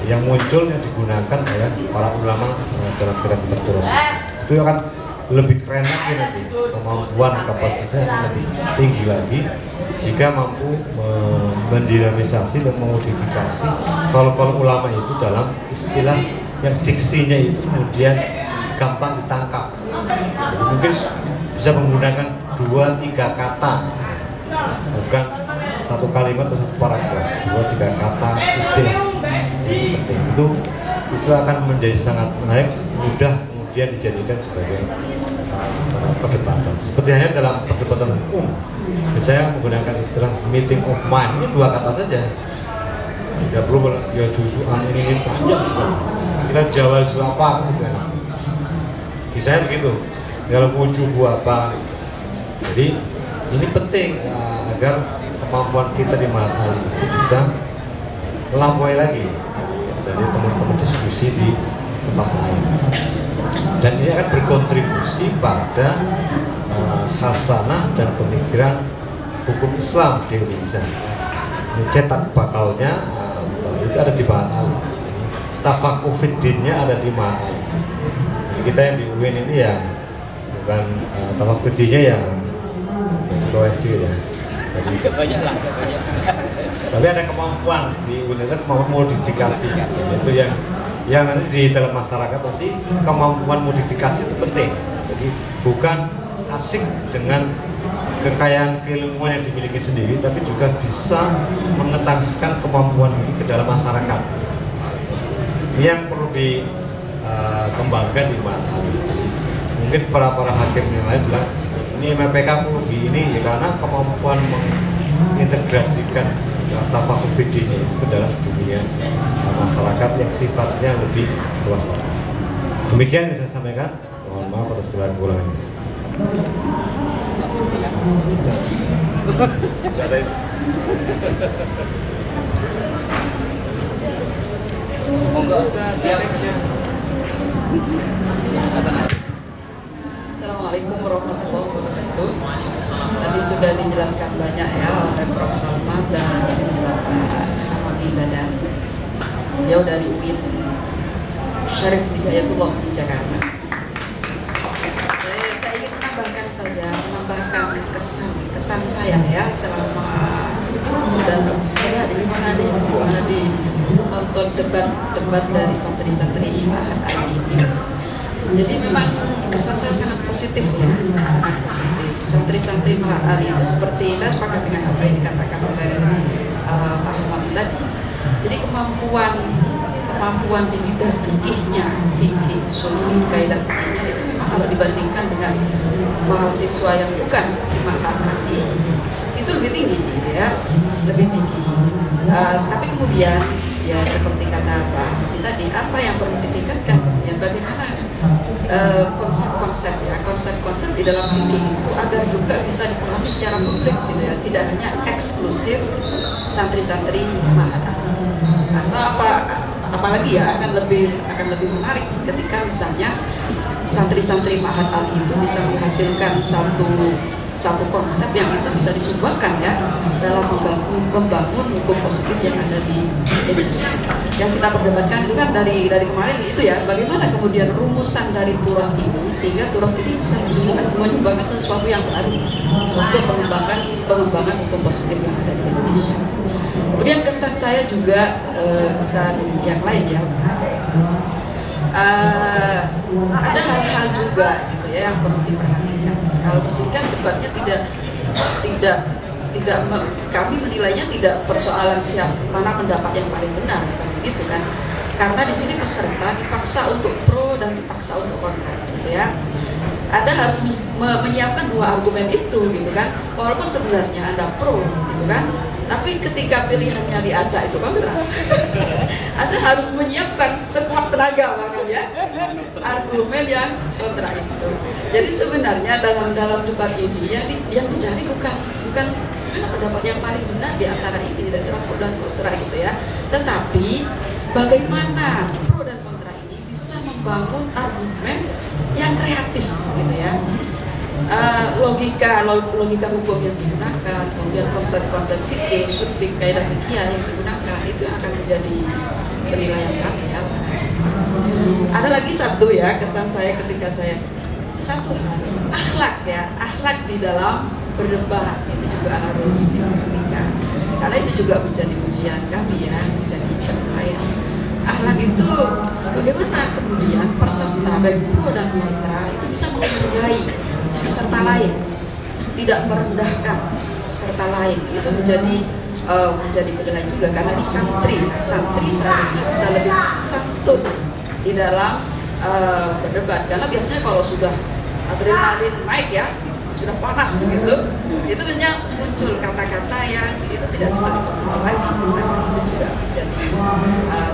yang muncul, yang digunakan oleh para ulama dalam kitab tertulis. Itu akan lebih keren lagi nanti, kemampuan kapasitasnya lebih tinggi lagi jika mampu mendinamisasi dan memodifikasi kalau ulama itu dalam istilah yang diksinya itu kemudian gampang ditangkap. Jadi mungkin bisa menggunakan 2-3 kata, bukan satu kalimat atau satu paragraf, 2-3 kata istilah. Itu akan menjadi sangat menarik, mudah kemudian dijadikan sebagai perdebatan. Seperti hanya dalam perdebatan hukum, saya menggunakan istilah meeting of mind, ini 2 kata saja. Tidak perlu ya juzuan ini panjang sekali. Kita jawab apa gitu kan. Misalnya begitu, dalam wujubu apa. Jadi ini penting agar kemampuan kita di Mahat Ali itu bisa melampaui lagi dari teman-teman diskusi di tempat lain. Dan ini akan berkontribusi pada khasanah dan pemikiran hukum Islam di Indonesia. Ini cetak bakalnya itu ada di Mahat Ali. Tafakuh fiddinnya ada di Mahat Ali. Jadi kita yang di UIN ini ya bukan tafakuh fiddinnya ya di bawah itu ya. Jadi banyak lah. Tapi ada kemampuan di UNER, kemampuan modifikasi, itu yang nanti di dalam masyarakat nanti kemampuan modifikasi itu penting. Jadi bukan asik dengan kekayaan keilmuan yang dimiliki sendiri, tapi juga bisa mengetangkan kemampuan ini ke dalam masyarakat. Ini yang perlu dikembangkan di mata. Mungkin para hakim yang lain bilang ini MPK perlu ini ya, karena kemampuan mengintegrasikan tafakuh fikih ini ke dalam dunia masyarakat yang sifatnya lebih luas. Demikian yang saya sampaikan. Mohon maaf atas segala kekurangannya. Assalamualaikum warahmatullahi wabarakatuh. Tadi sudah dijelaskan banyak ya oleh Prof. Salman dan Bapak Hamizadan. Beliau dari UIN Syarif Hidayatullah Jakarta. Saya ingin menambahkan kesan saya ya selama sudah nonton debat dari santri-santri Mahat Ali ini. Jadi memang kesan saya sangat positif ya, sangat positif. Santri-santri Mahat Ali itu seperti, saya sepakat dengan apa yang dikatakan oleh Pak Hamam tadi. Jadi kemampuan di bidang fikihnya, fikih, sulfit, kaidah fikihnya itu memang kalau dibandingkan dengan mahasiswa yang bukan Mahat Ali itu lebih tinggi, gitu ya, lebih tinggi. Tapi kemudian ya seperti kata Pak tadi, apa yang perlu ditingkatkan? Ya bagaimana konsep-konsep di dalam fikih itu agar juga bisa dipahami secara publik, gitu ya, tidak hanya eksklusif santri-santri Mahat Ali. Karena apalagi ya akan lebih menarik ketika misalnya santri-santri Mahat Ali itu bisa menghasilkan satu konsep yang itu bisa disumbangkan ya dalam membangun hukum positif yang ada di Indonesia. Yang kita perdebatkan itu kan dari kemarin itu ya, bagaimana kemudian rumusan dari turaf ini sehingga turaf ini bisa menyumbangkan sesuatu yang baru untuk pengembangan hukum positif yang ada di Indonesia. Kemudian kesan saya juga kesan yang lain ya, ada hal-hal juga gitu ya yang perlu diperhatikan. Kalau di sini kan debatnya tidak kami menilainya tidak persoalan mana pendapat yang paling benar, bukan begitu kan? Karena di sini peserta dipaksa untuk pro dan dipaksa untuk kontra, gitu ya. Anda harus menyiapkan dua argumen itu, gitu kan? Walaupun sebenarnya Anda pro, gitu kan? Tapi ketika pilihannya diacak itu kontra, Anda harus menyiapkan sekuat tenaga bahkan ya argumen yang kontra itu. Jadi sebenarnya dalam debat ini yang dicari bukan mana pendapat yang paling benar di antara ini dari pro dan kontra gitu ya, tetapi bagaimana pro dan kontra ini bisa membangun argumen yang kreatif gitu ya. Logika hukum yang digunakan, kemudian konsep-konsep fikih, sulfik, kaidah fikih yang digunakan itu akan menjadi penilaian kami ya. Ada lagi satu ya kesan saya ketika satu hal, akhlak di dalam berdebat itu juga harus diperhatikan karena itu juga menjadi ujian kami ya, menjadi penilaian. Akhlak itu bagaimana kemudian peserta baik pro dan kontra itu bisa menghargai peserta lain, tidak merendahkan peserta lain, itu menjadi penilaian juga karena di santri seharusnya bisa lebih santun di dalam berdebat, karena biasanya kalau sudah adrenalin naik ya, sudah panas begitu, itu biasanya muncul kata-kata yang itu tidak bisa dikontrol lagi, maka itu juga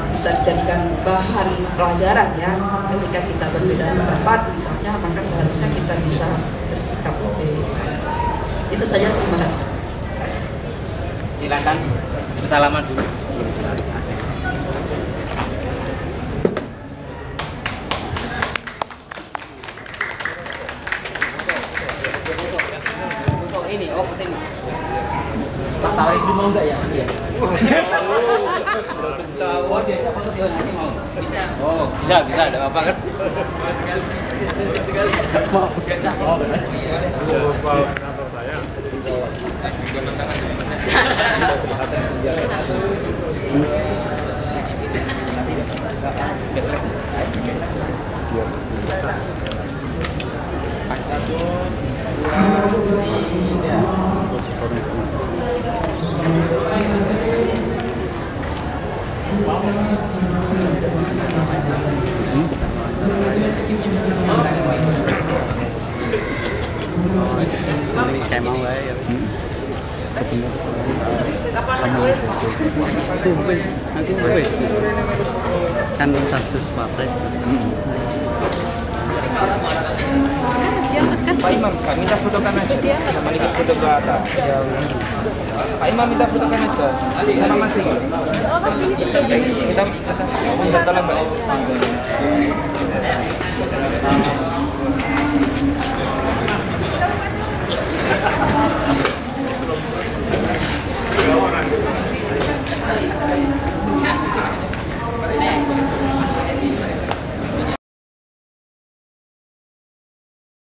bisa dijadikan bahan pelajaran ya ketika kita berbeda pendapat misalnya, maka seharusnya kita bisa bersikap lebih santai. Itu saja, terima kasih. Silakan salaman dulu. Ini, ini. Pak Tawari itu mau nggak ya? Iya. Oh, dia mau. Bisa. Oh, bisa, ada apa kan? Sekali. Mau gacak. Oh, benar. Kayak mau ya. Kan kasus partai. Pak Imam, Kak minta fotokan aja. Sama ini foto ke atas. Pak Imam minta fotokan aja. Sama Mas Ing. Kita tolong Mbak.